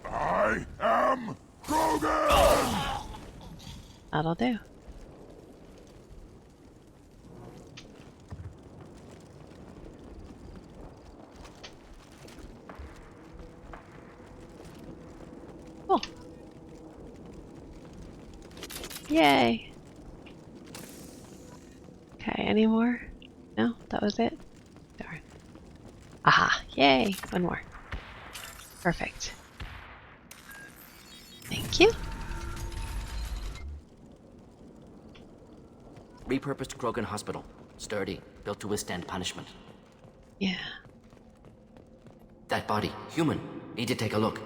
I am Krogan! That'll do. Cool. Yay. Okay, any more? No, that was it? Darn. Aha, yay, one more. Perfect. Thank you. Repurposed Krogan hospital. Sturdy, built to withstand punishment. Yeah. That body, human. Need to take a look.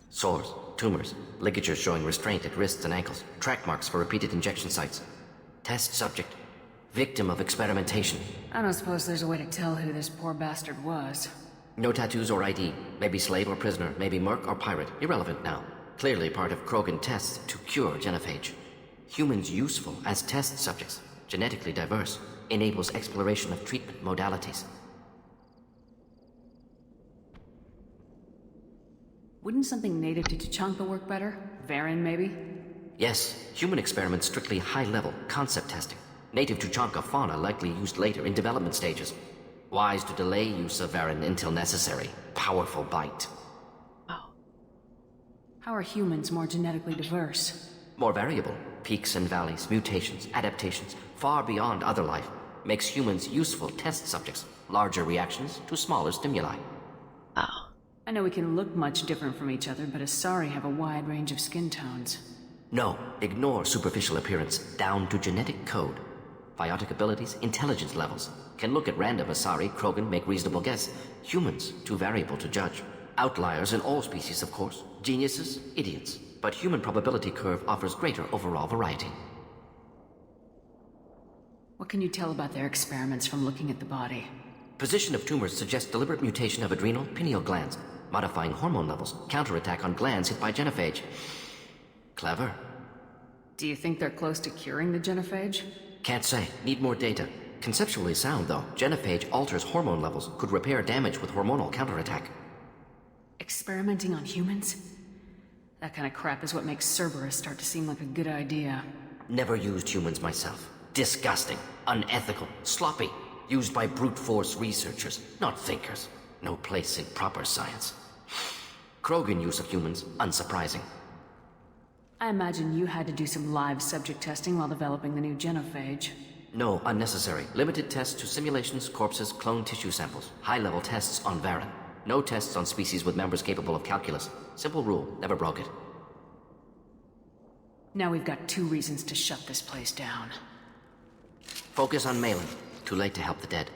Sores, tumors, ligatures showing restraint at wrists and ankles, track marks for repeated injection sites. Test subject, victim of experimentation. I don't suppose there's a way to tell who this poor bastard was. No tattoos or ID. Maybe slave or prisoner, maybe merc or pirate. Irrelevant now. Clearly part of Krogan tests to cure genophage. Humans useful as test subjects, genetically diverse, enables exploration of treatment modalities. Wouldn't something native to Tuchanka work better? Varen, maybe? Yes, human experiments strictly high-level, concept testing. Native Tuchanka fauna likely used later in development stages. Wise to delay use of Varen until necessary. Powerful bite. How are humans more genetically diverse? More variable. Peaks and valleys, mutations, adaptations, far beyond other life. Makes humans useful test subjects. Larger reactions to smaller stimuli. Oh. I know we can look much different from each other, but Asari have a wide range of skin tones. No, ignore superficial appearance, down to genetic code. Biotic abilities, intelligence levels. Can look at random Asari, Krogan, make reasonable guess. Humans, too variable to judge. Outliers in all species, of course. Geniuses, idiots. But human probability curve offers greater overall variety. What can you tell about their experiments from looking at the body? Position of tumors suggests deliberate mutation of adrenal, pineal glands. Modifying hormone levels. Counterattack on glands hit by genophage. Clever. Do you think they're close to curing the genophage? Can't say. Need more data. Conceptually sound, though. Genophage alters hormone levels. Could repair damage with hormonal counterattack. Experimenting on humans? That kind of crap is what makes Cerberus start to seem like a good idea. Never used humans myself. Disgusting. Unethical. Sloppy. Used by brute force researchers, not thinkers. No place in proper science. Krogan use of humans, unsurprising. I imagine you had to do some live subject testing while developing the new genophage. No, unnecessary. Limited tests to simulations, corpses, cloned tissue samples. High-level tests on Varen. No tests on species with members capable of calculus. Simple rule, never broke it. Now we've got 2 reasons to shut this place down. Focus on Malin. Too late to help the dead.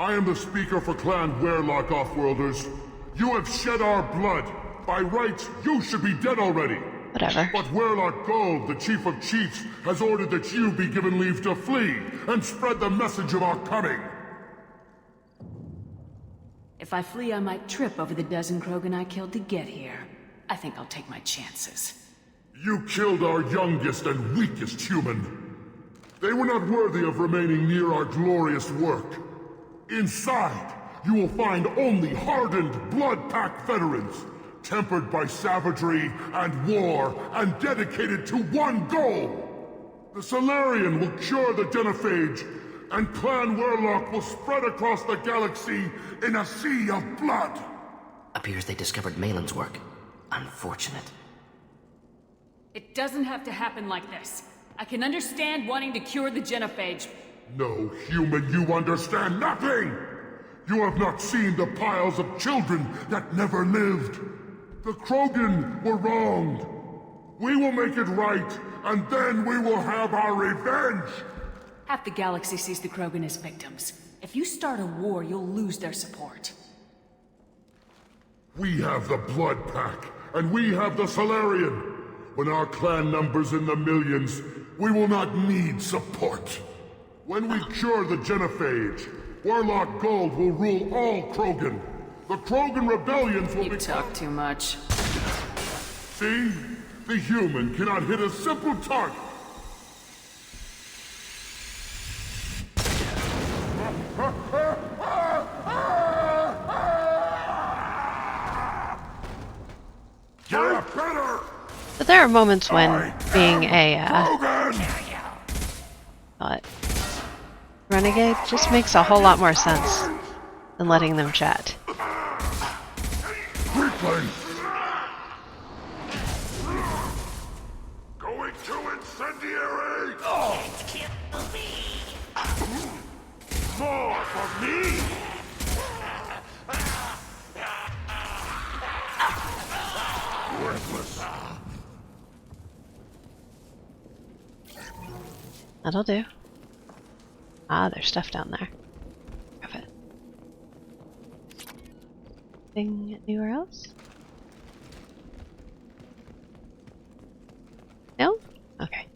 I am the speaker for Clan Werlock, Offworlders. You have shed our blood. By rights, you should be dead already. Whatever. But Werlock Gold, the Chief of Chiefs, has ordered that you be given leave to flee and spread the message of our coming. If I flee, I might trip over the dozen Krogan I killed to get here. I think I'll take my chances. You killed our youngest and weakest human. They were not worthy of remaining near our glorious work. Inside, you will find only hardened, blood-packed veterans, tempered by savagery and war, and dedicated to one goal. The Solarian will cure the genophage, and Clan Werlock will spread across the galaxy in a sea of blood. Appears they discovered Malin's work. Unfortunate. It doesn't have to happen like this. I can understand wanting to cure the genophage. No, human, you understand nothing! You have not seen the piles of children that never lived. The Krogan were wronged. We will make it right, and then we will have our revenge! Half the galaxy sees the Krogan as victims. If you start a war, you'll lose their support. We have the Blood Pack, and we have the Solarian. When our clan numbers in the millions, we will not need support. When we cure the genophage, Werlock Gold will rule all Krogan. The Krogan rebellions will be— You talk too much. See? The human cannot hit a simple target. Get better! But there are moments when being a renegade just makes a whole lot more sense than letting them chat. Quickly! Going to incendiary! Oh, kill me! More for me! Worthless. That'll do. Ah, there's stuff down there. Grab it. Thing anywhere else? No? Okay.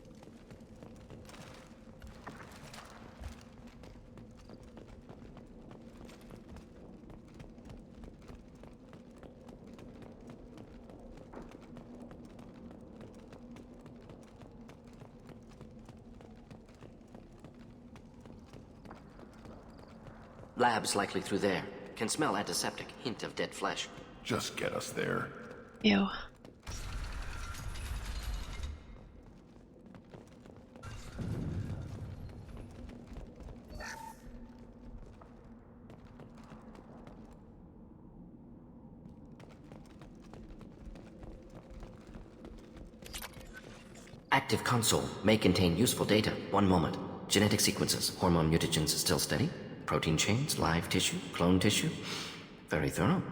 Lab's likely through there. Can smell antiseptic, hint of dead flesh. Just get us there. Ew. Active console may contain useful data. One moment. Genetic sequences, hormone mutagens still steady. Protein chains, live tissue, clone tissue. Very thorough.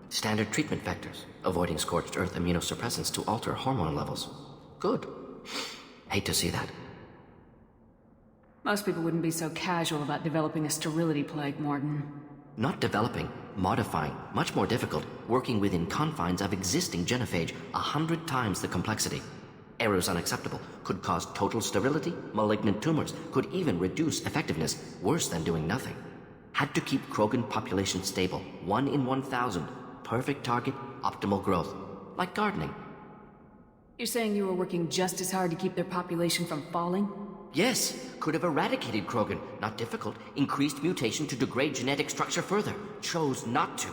Standard treatment vectors, avoiding scorched earth immunosuppressants to alter hormone levels. Good. Hate to see that. Most people wouldn't be so casual about developing a sterility plague, Mordin. Not developing, modifying, much more difficult, working within confines of existing genophage, 100 times the complexity. Errors unacceptable, could cause total sterility, malignant tumors, could even reduce effectiveness, worse than doing nothing. Had to keep Krogan population stable, 1 in 1,000. Perfect target, optimal growth. Like gardening. You're saying you were working just as hard to keep their population from falling? Yes, could have eradicated Krogan. Not difficult. Increased mutation to degrade genetic structure further. Chose not to.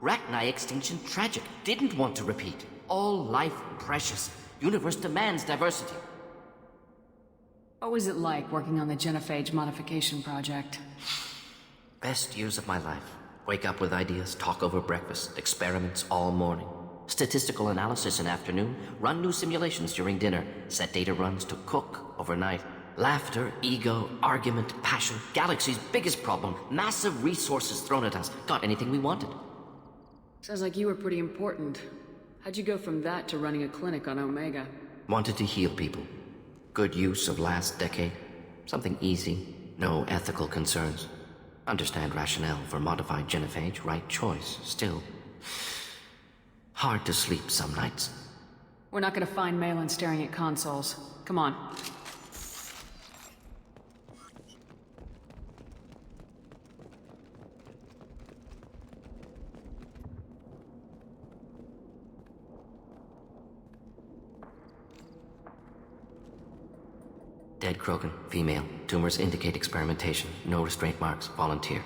Rachni extinction tragic. Didn't want to repeat. All life precious. Universe demands diversity. What was it like working on the genophage modification project? Best years of my life. Wake up with ideas, talk over breakfast, experiments all morning. Statistical analysis in afternoon, run new simulations during dinner, set data runs to cook overnight. Laughter, ego, argument, passion, galaxy's biggest problem, massive resources thrown at us. Got anything we wanted. Sounds like you were pretty important. How'd you go from that to running a clinic on Omega? Wanted to heal people. Good use of last decade. Something easy, no ethical concerns. Understand rationale for modified genophage, right choice. Still, hard to sleep some nights. We're not gonna find Malin staring at consoles. Come on. Dead Krogan, female. Tumors indicate experimentation. No restraint marks. Volunteer.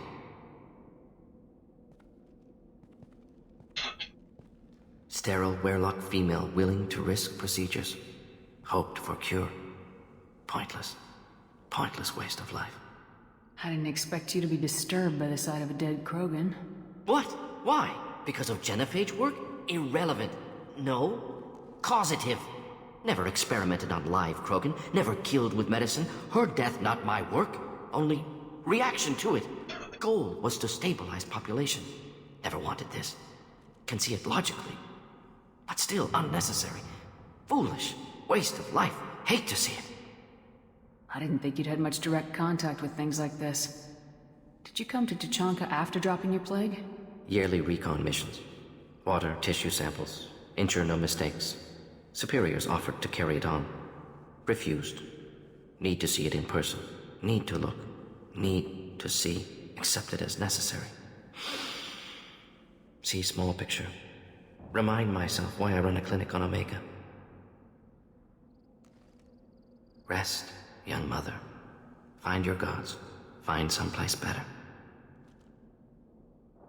Sterile Werelock female willing to risk procedures. Hoped for cure. Pointless. Pointless waste of life. I didn't expect you to be disturbed by the sight of a dead Krogan. What? Why? Because of genophage work? Irrelevant. No. Causative. Never experimented on live Krogan. Never killed with medicine. Her death not my work. Only reaction to it. Goal was to stabilize population. Never wanted this. Can see it logically. But still unnecessary. Foolish. Waste of life. Hate to see it. I didn't think you'd had much direct contact with things like this. Did you come to Tuchanka after dropping your plague? Yearly recon missions. Water, tissue samples. Ensure no mistakes. Superiors offered to carry it on. Refused. Need to see it in person. Need to look. Need to see. Accept it as necessary. See small picture. Remind myself why I run a clinic on Omega. Rest, young mother. Find your gods. Find someplace better.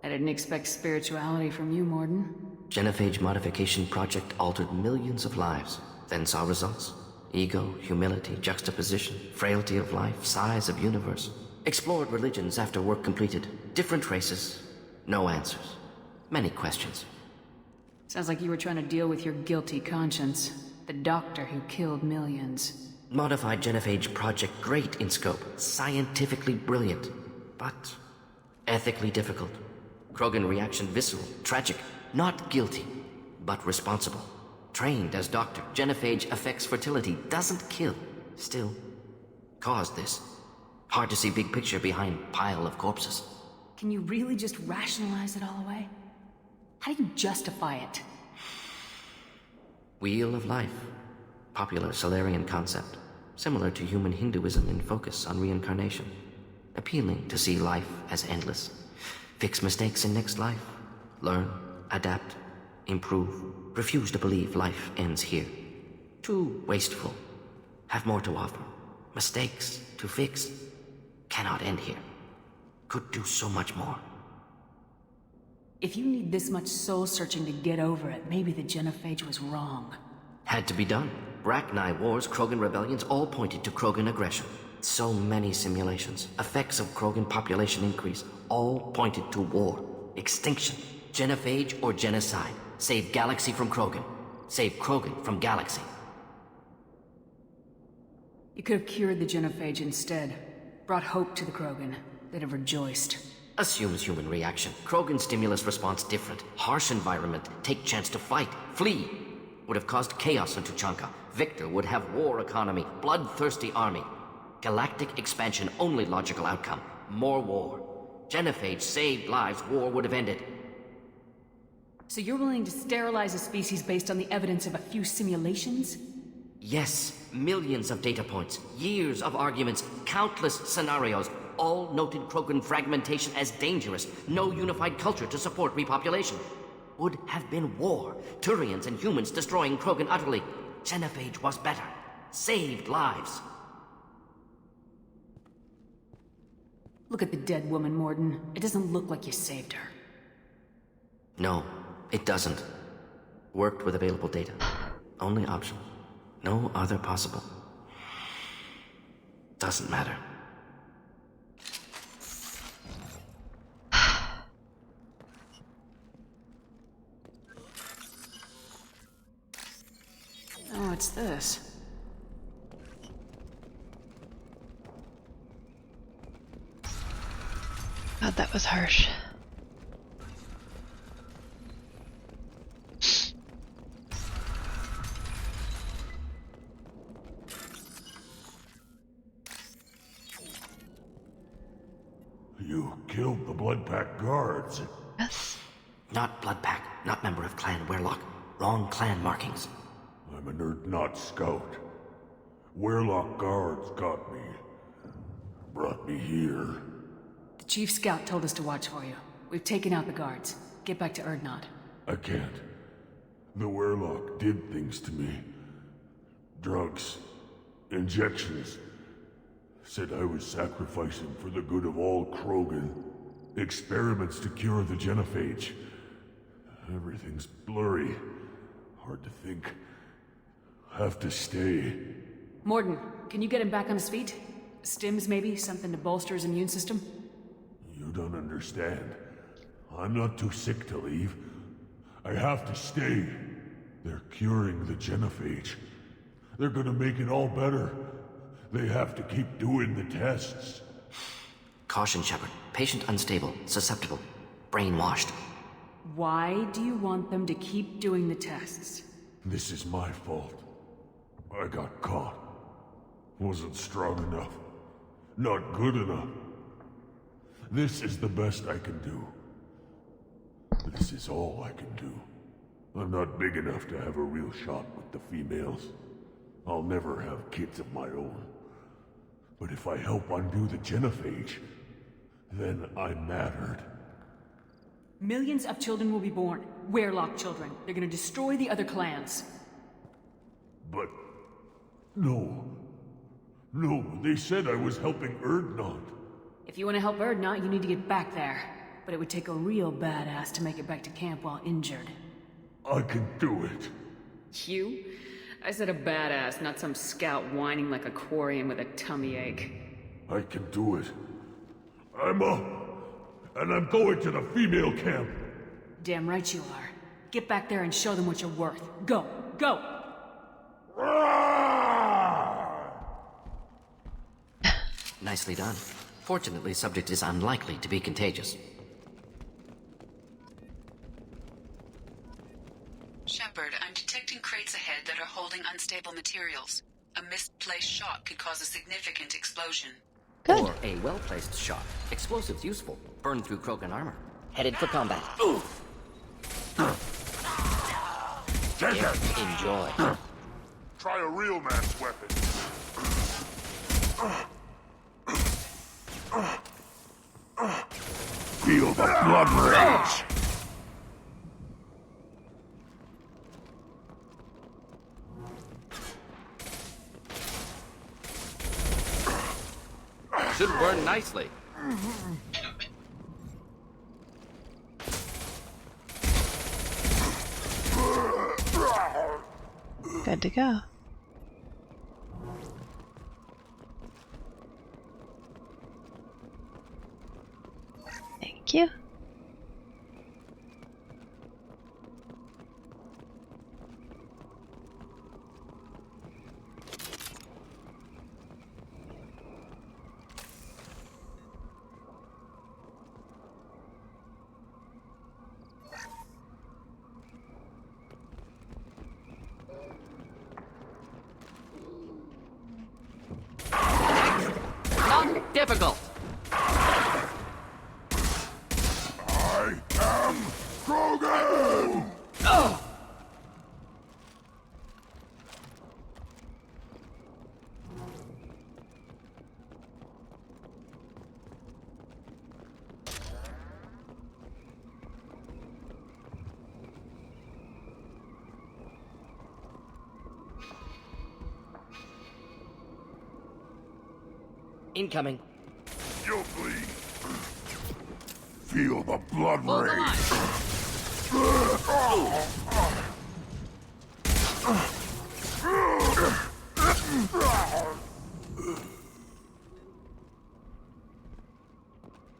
I didn't expect spirituality from you, Mordin. Genophage modification project altered millions of lives. Then saw results. Ego, humility, juxtaposition, frailty of life, size of universe. Explored religions after work completed. Different races. No answers. Many questions. Sounds like you were trying to deal with your guilty conscience. The doctor who killed millions. Modified genophage project great in scope. Scientifically brilliant. But ethically difficult. Krogan reaction visceral. Tragic. Not guilty, but responsible. Trained as doctor. Genophage affects fertility. Doesn't kill. Still, caused this. Hard to see big picture behind pile of corpses. Can you really just rationalize it all away? How do you justify it? Wheel of life. Popular Solarian concept. Similar to human Hinduism in focus on reincarnation. Appealing to see life as endless. Fix mistakes in next life. Learn. Adapt, improve, refuse to believe life ends here. Too wasteful. Have more to offer. Mistakes to fix. Cannot end here. Could do so much more. If you need this much soul-searching to get over it, maybe the genophage was wrong. Had to be done. Rachni wars, Krogan rebellions, all pointed to Krogan aggression. So many simulations. Effects of Krogan population increase. All pointed to war. Extinction. Genophage or genocide. Save galaxy from Krogan. Save Krogan from galaxy. You could have cured the genophage instead. Brought hope to the Krogan. They'd have rejoiced. Assumes human reaction. Krogan stimulus response different. Harsh environment. Take chance to fight. Flee. Would have caused chaos in Tuchanka. Victor would have war economy. Bloodthirsty army. Galactic expansion only logical outcome. More war. Genophage saved lives. War would have ended. So you're willing to sterilize a species based on the evidence of a few simulations? Yes, millions of data points, years of arguments, countless scenarios, all noted Krogan fragmentation as dangerous, no unified culture to support repopulation. Would have been war, Turians and humans destroying Krogan utterly. Genophage was better, saved lives. Look at the dead woman, Mordin. It doesn't look like you saved her. No. It doesn't. Worked with available data. Only option. No other possible. Doesn't matter. Oh, it's this. God, that was harsh. You killed the Bloodpack guards. Yes. Not Bloodpack, not member of Clan Werlock. Wrong clan markings. I'm an Erdnot scout. Werlock guards got me. Brought me here. The Chief Scout told us to watch for you. We've taken out the guards. Get back to Erdnot. I can't. The Werlock did things to me. Drugs. Injections. Said I was sacrificing for the good of all Krogan. Experiments to cure the genophage. Everything's blurry. Hard to think. Have to stay. Mordin, can you get him back on his feet? Stims, maybe? Something to bolster his immune system? You don't understand. I'm not too sick to leave. I have to stay. They're curing the genophage. They're gonna make it all better. They have to keep doing the tests. Caution, Shepard. Patient unstable, susceptible, brainwashed. Why do you want them to keep doing the tests? This is my fault. I got caught. Wasn't strong enough. Not good enough. This is the best I can do. This is all I can do. I'm not big enough to have a real shot with the females. I'll never have kids of my own. But if I help undo the genophage, then I mattered. Millions of children will be born. Werlock children. They're gonna destroy the other clans. But... No. No, they said I was helping Erdnot. If you want to help Erdnot, you need to get back there. But it would take a real badass to make it back to camp while injured. I can do it. You? I said a badass, not some scout whining like a Quarian with a tummy ache. I can do it. I'm up. And I'm going to the female camp. Damn right you are. Get back there and show them what you're worth. Go! Go! Nicely done. Fortunately, subject is unlikely to be contagious. Shepard, I'm detecting crates ahead that are holding unstable materials. A misplaced shot could cause a significant explosion. Good. Or a well-placed shot. Explosives useful. Burn through Krogan armor. Headed for combat. Take it! Enjoy. Try a real man's weapon. Feel the blood rage! Should burn nicely. Good to go. Thank you. Not difficult. I am Krogan! Oh! Incoming. You'll bleed. Feel the blood rage.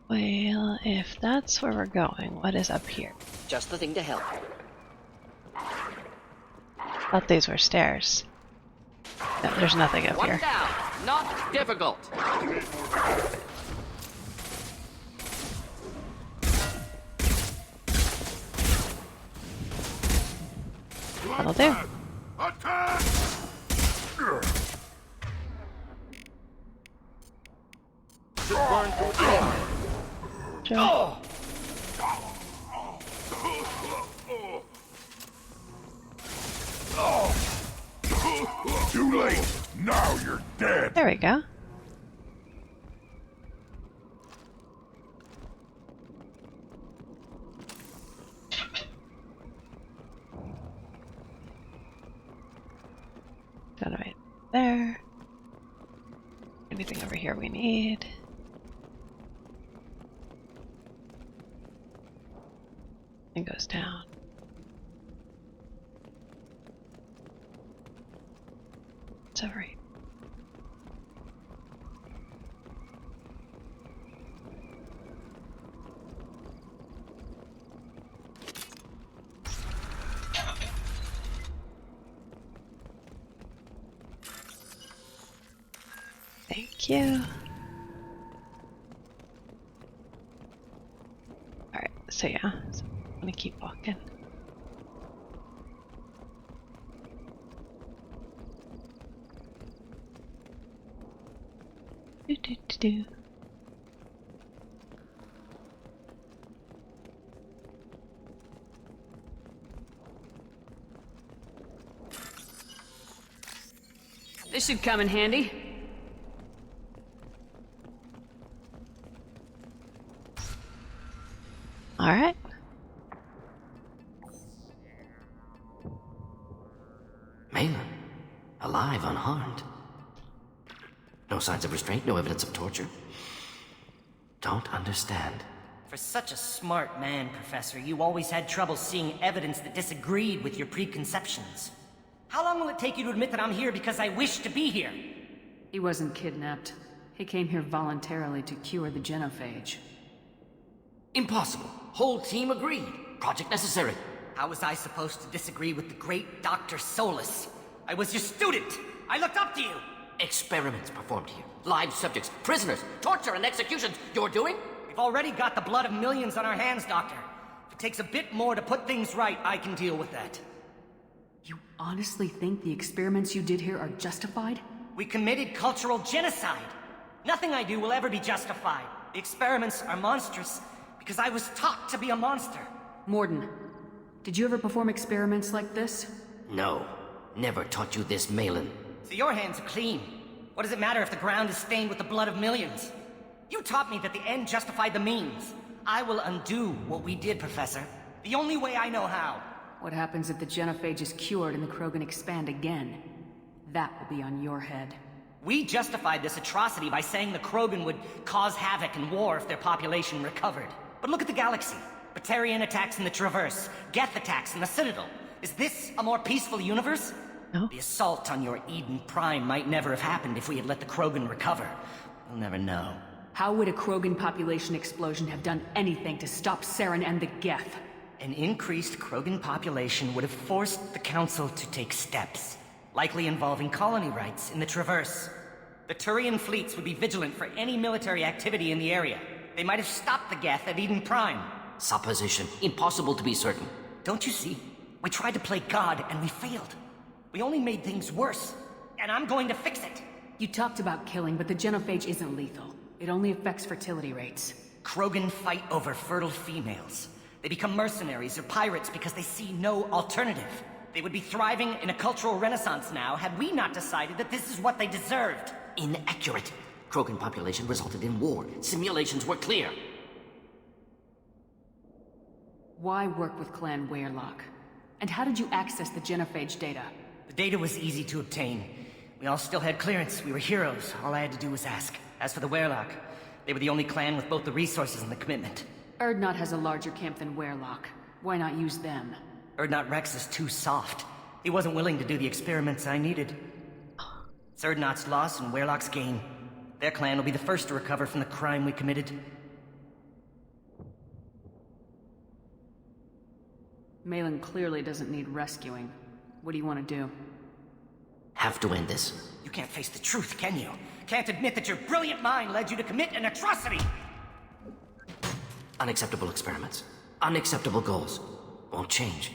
Well, if that's where we're going, what is up here? Just the thing to help. Thought these were stairs. No, there's nothing up One here. down. Not difficult. That'll do. Attack! Should burn through air. Joe. Oh! Too late! Now you're dead! There we go. Got it right there. Anything over here we need? And goes down. It's over here. Thank you. Alright, so yeah, so I'm gonna keep walking. Do do do do. This should come in handy. All right. Malin, alive, unharmed. No signs of restraint, no evidence of torture. Don't understand. For such a smart man, Professor, you always had trouble seeing evidence that disagreed with your preconceptions. How long will it take you to admit that I'm here because I wish to be here? He wasn't kidnapped. He came here voluntarily to cure the genophage. Impossible. Whole team agreed. Project necessary. How was I supposed to disagree with the great Dr. Solus? I was your student! I looked up to you! Experiments performed here. Live subjects, prisoners, torture and executions. You're doing? We've already got the blood of millions on our hands, Doctor. If it takes a bit more to put things right, I can deal with that. You honestly think the experiments you did here are justified? We committed cultural genocide. Nothing I do will ever be justified. The experiments are monstrous because I was taught to be a monster. Mordin, did you ever perform experiments like this? No. Never taught you this, Malin. So your hands are clean. What does it matter if the ground is stained with the blood of millions? You taught me that the end justified the means. I will undo what we did, Professor. The only way I know how. What happens if the genophage is cured and the Krogan expand again? That will be on your head. We justified this atrocity by saying the Krogan would cause havoc and war if their population recovered. But look at the galaxy. Batarian attacks in the Traverse, Geth attacks in the Citadel. Is this a more peaceful universe? No. The assault on your Eden Prime might never have happened if we had let the Krogan recover. We'll never know. How would a Krogan population explosion have done anything to stop Saren and the Geth? An increased Krogan population would have forced the Council to take steps, likely involving colony rights in the Traverse. The Turian fleets would be vigilant for any military activity in the area. They might have stopped the Geth at Eden Prime. Supposition. Impossible to be certain. Don't you see? We tried to play God and we failed. We only made things worse. And I'm going to fix it. You talked about killing, but the genophage isn't lethal. It only affects fertility rates. Krogan fight over fertile females. They become mercenaries or pirates because they see no alternative. They would be thriving in a cultural renaissance now had we not decided that this is what they deserved. Inaccurate. Krogan population resulted in war. Simulations were clear. Why work with Clan Weirlock? And how did you access the genophage data? The data was easy to obtain. We all still had clearance. We were heroes. All I had to do was ask. As for the Weirlock, they were the only clan with both the resources and the commitment. Urdnot has a larger camp than Weirlock. Why not use them? Urdnot Rex is too soft. He wasn't willing to do the experiments I needed. It's Urdnot's loss and Weirlock's gain. Their clan will be the first to recover from the crime we committed. Malin clearly doesn't need rescuing. What do you want to do? Have to end this. You can't face the truth, can you? Can't admit that your brilliant mind led you to commit an atrocity! Unacceptable experiments. Unacceptable goals. Won't change.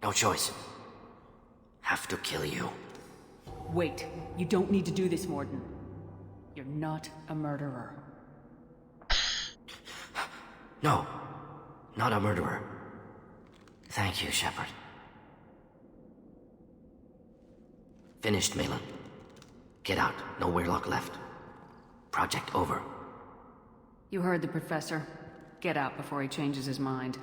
No choice. Have to kill you. Wait. You don't need to do this, Mordin. You're not a murderer. No, not a murderer. Thank you, Shepard. Finished, Malin. Get out. No Weirlock left. Project over. You heard the professor. Get out before he changes his mind.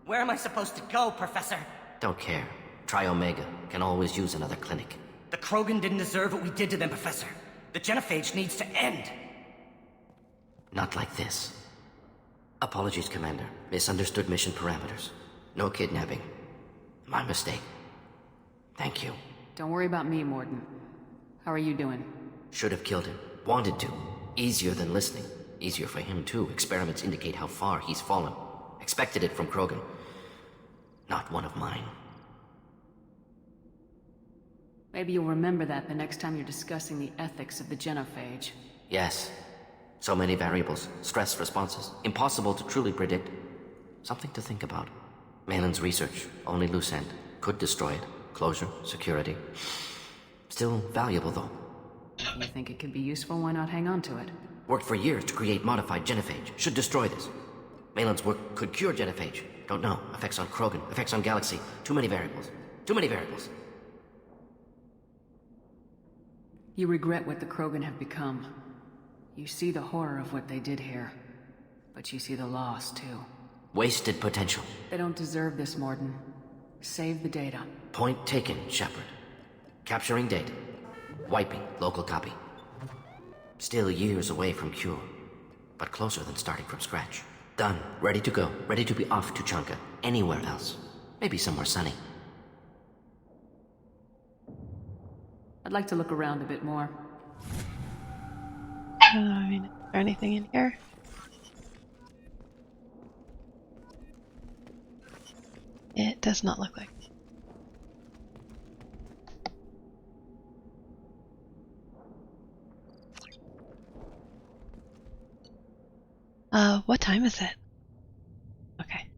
Where am I supposed to go, Professor? Don't care. Try Omega. Can always use another clinic. The Krogan didn't deserve what we did to them, Professor. The genophage needs to end. Not like this. Apologies, Commander. Misunderstood mission parameters. No kidnapping. My mistake. Thank you. Don't worry about me, Mordin. How are you doing? Should have killed him. Wanted to. Easier than listening. Easier for him, too. Experiments indicate how far he's fallen. Expected it from Krogan. Not one of mine. Maybe you'll remember that the next time you're discussing the ethics of the genophage. Yes. So many variables. Stress responses. Impossible to truly predict. Something to think about. Malin's research. Only loose end. Could destroy it. Closure. Security. Still valuable, though. You think it could be useful? Why not hang on to it? Worked for years to create modified genophage. Should destroy this. Malin's work could cure genophage. Don't know. Effects on Krogan. Effects on Galaxy. Too many variables. Too many variables. You regret what the Krogan have become. You see the horror of what they did here. But you see the loss, too. Wasted potential. They don't deserve this, Mordin. Save the data. Point taken, Shepard. Capturing data. Wiping local copy. Still years away from cure. But closer than starting from scratch. Done. Ready to go. Ready to be off Tuchanka. Anywhere else. Maybe somewhere sunny. I'd like to look around a bit more. I mean, is there anything in here? It does not look like. What time is it? Okay.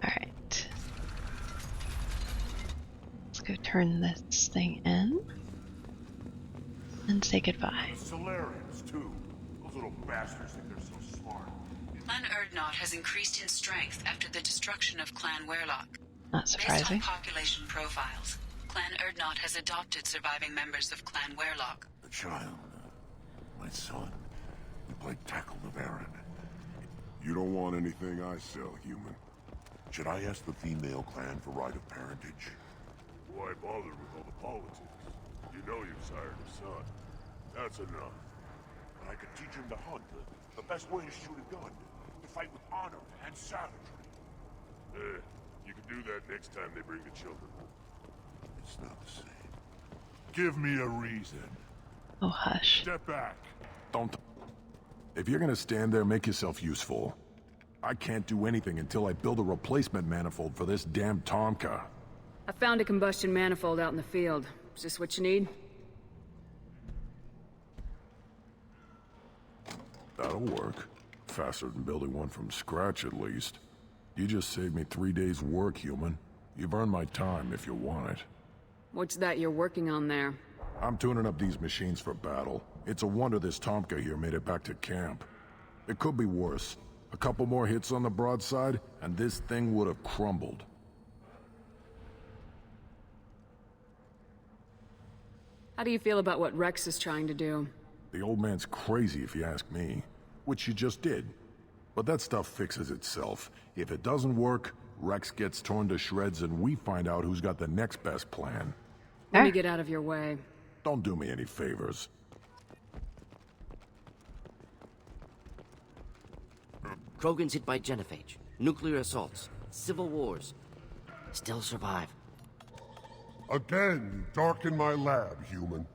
Alright. Let's go turn this thing in. And say goodbye. Solarians, too. Those little bastards think they're so smart. Clan Erdnot has increased in strength after the destruction of Clan Weirlock. Not surprising. Based on population profiles, Clan Erdnot has adopted surviving members of Clan Weirlock. The child, my son, we played tackle the Baron. You don't want anything I sell, human. Should I ask the female clan for right of parentage? Why bother with all the politics? You know you've sired a son. That's enough. I could teach him to hunt. The best way to shoot a gun. To fight with honor and savagery. You can do that next time they bring the children. It's not the same. Give me a reason. Oh, hush. Step back. Don't. If you're gonna stand there, make yourself useful. I can't do anything until I build a replacement manifold for this damn Tuchanka. I found a combustion manifold out in the field. Is this what you need? That'll work. Faster than building one from scratch, at least. You just saved me 3 days' work, human. You've earned my time if you want it. What's that you're working on there? I'm tuning up these machines for battle. It's a wonder this Tuchanka here made it back to camp. It could be worse. A couple more hits on the broadside, and this thing would have crumbled. How do you feel about what Rex is trying to do? The old man's crazy if you ask me. Which you just did. But that stuff fixes itself. If it doesn't work, Rex gets torn to shreds and we find out who's got the next best plan. Let me get out of your way. Don't do me any favors. Krogan's hit by genophage. Nuclear assaults. Civil wars. Still survive. Again, you darken my lab, human.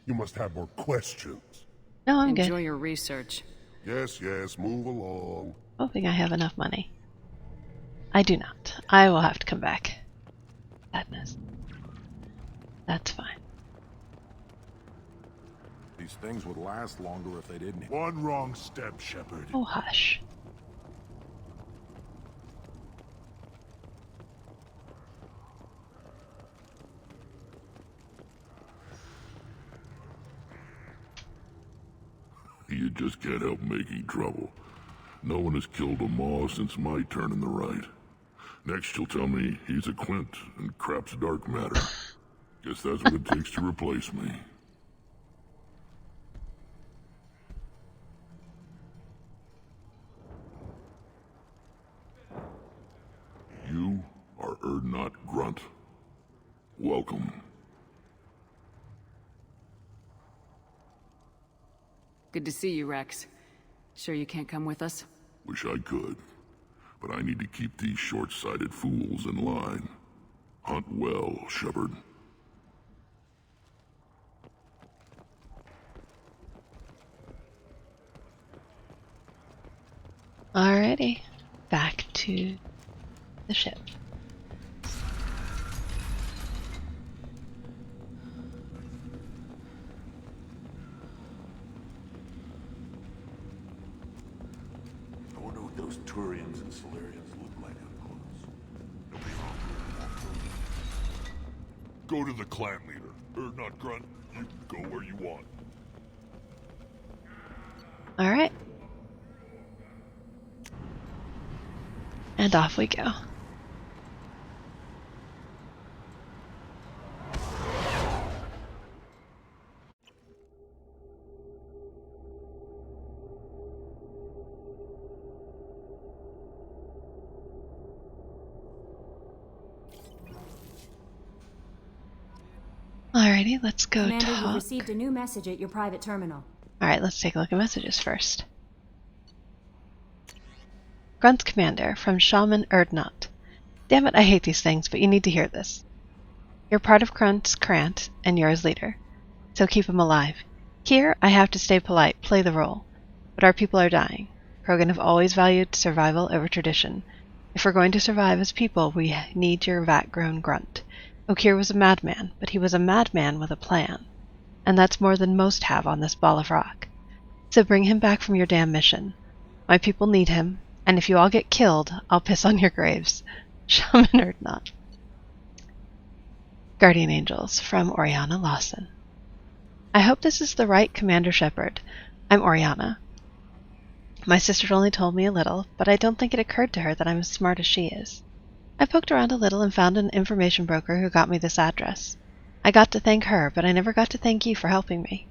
You must have more questions. No, I'm good. Enjoy your research. Yes, move along. I don't think I have enough money. I do not. I will have to come back. Sadness. That's fine. These things would last longer if they didn't. One wrong step, Shepard. Oh, hush. you just can't help making trouble. No one has killed a Maw since my turn in the rite. Next you'll tell me he's a Quint and crap's dark matter. Guess that's what it takes to replace me. You are not Grunt. Welcome. Good to see you, Rex. Sure you can't come with us? Wish I could, but I need to keep these short-sighted fools in line. Hunt well, Shepard. Alrighty, back to the ship. I wonder what those Turians and Solarians look like up close. Go to the clan leader. Not Grunt. You can go where you want. Alright. And off we go. Alrighty, let's go Commander, you talk. received a new message at your private terminal. Alright, let's take a look at messages first. Grunt's commander, from Shaman Erdnot. Damn it, I hate these things, but you need to hear this. You're part of Grunt's Krant, and you're his leader. So keep him alive. Here, I have to stay polite, play the role. But our people are dying. Krogan have always valued survival over tradition. If we're going to survive as people, we need your vat-grown Grunt. Okeer was a madman, but he was a madman with a plan. And that's more than most have on this ball of rock. So bring him back from your damn mission. My people need him, and if you all get killed, I'll piss on your graves. Shaman Erdnot. Guardian Angels, from Oriana Lawson. I hope this is the right Commander Shepard. I'm Oriana. My sister only told me a little, but I don't think it occurred to her that I'm as smart as she is. I poked around a little and found an information broker who got me this address. I got to thank her, but I never got to thank you for helping me.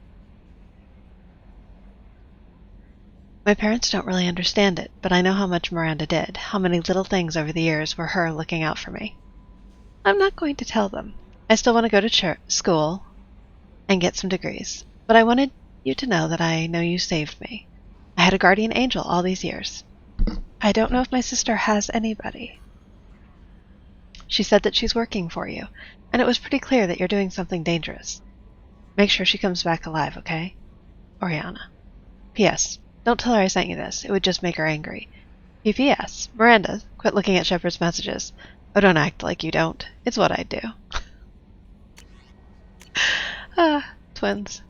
My parents don't really understand it, but I know how much Miranda did, how many little things over the years were her looking out for me. I'm not going to tell them. I still want to go to school and get some degrees, but I wanted you to know that I know you saved me. I had a guardian angel all these years. I don't know if my sister has anybody. She said that she's working for you, and it was pretty clear that you're doing something dangerous. Make sure she comes back alive, okay? Oriana. P.S. Don't tell her I sent you this. It would just make her angry. P.P.S. Miranda, quit looking at Shepard's messages. Oh, don't act like you don't. It's what I do. Twins.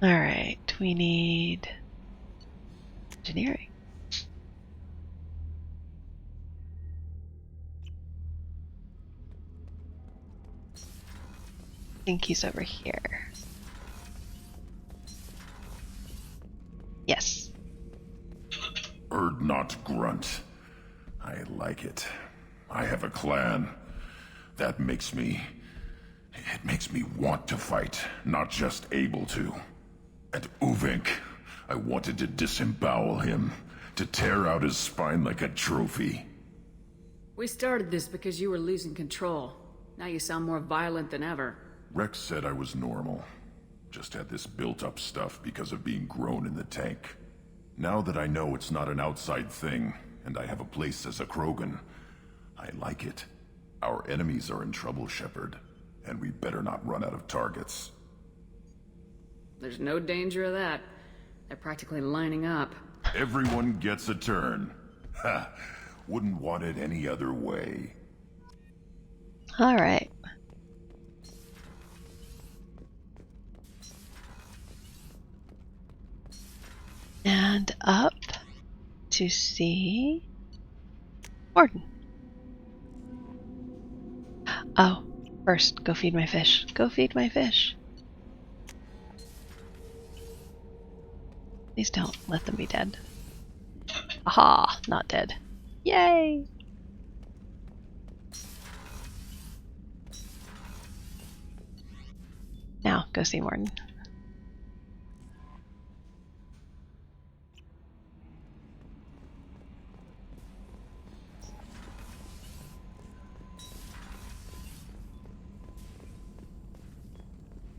Alright, we need engineering. I think he's over here. Yes. Erdnot Grunt. I like it. I have a clan. That makes me... It makes me want to fight, not just able to. And Uvink, I wanted to disembowel him, to tear out his spine like a trophy. We started this because you were losing control. Now you sound more violent than ever. Rex said I was normal. Just had this built-up stuff because of being grown in the tank. Now that I know it's not an outside thing, and I have a place as a Krogan, I like it. Our enemies are in trouble, Shepard, and we better not run out of targets. There's no danger of that. They're practically lining up. Everyone gets a turn. Ha! Wouldn't want it any other way. Alright. And up to see Mordin. Oh, first, go feed my fish. Go feed my fish. Please don't let them be dead. Aha! Not dead. Yay! Now, go see Mordin.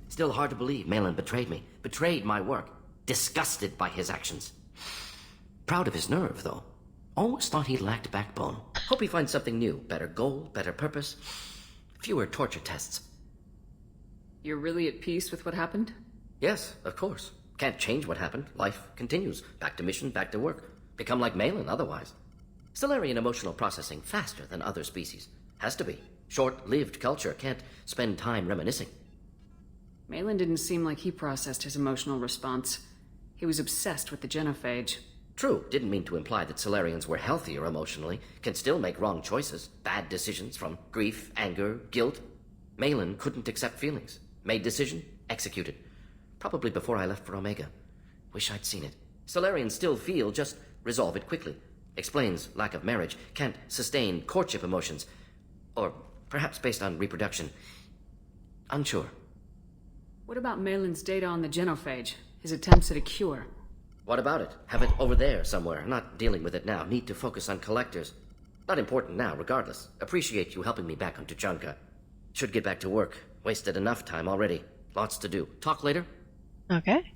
Still hard to believe Malin betrayed me. Betrayed my work. Disgusted by his actions. Proud of his nerve, though. Always thought he lacked backbone. Hope he finds something new. Better goal, better purpose. Fewer torture tests. You're really at peace with what happened? Yes, of course. Can't change what happened. Life continues. Back to mission, back to work. Become like Malin otherwise. Stellarian emotional processing faster than other species. Has to be. Short-lived culture can't spend time reminiscing. Malin didn't seem like he processed his emotional response. He was obsessed with the genophage. True, didn't mean to imply that Stellarians were healthier emotionally, can still make wrong choices, bad decisions from grief, anger, guilt. Malin couldn't accept feelings. Made decision, executed. Probably before I left for Omega. Wish I'd seen it. Stellarians still feel, just resolve it quickly. Explains lack of marriage, can't sustain courtship emotions. Or perhaps based on reproduction. Unsure. What about Malin's data on the genophage? His attempts at a cure? What about it? Have it over there somewhere. Not dealing with it now. Need to focus on collectors. Not important now, regardless. Appreciate you helping me back on Tuchanka. Should get back to work. Wasted enough time already. Lots to do. Talk later? Okay.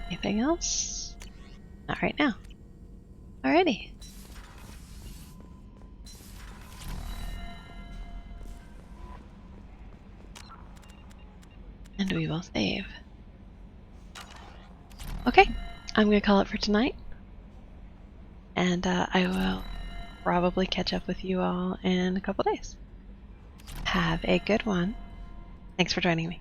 Anything else? Not right now. Alrighty. And we will save. Okay, I'm gonna call it for tonight. And I will probably catch up with you all in a couple days. Have a good one. Thanks for joining me.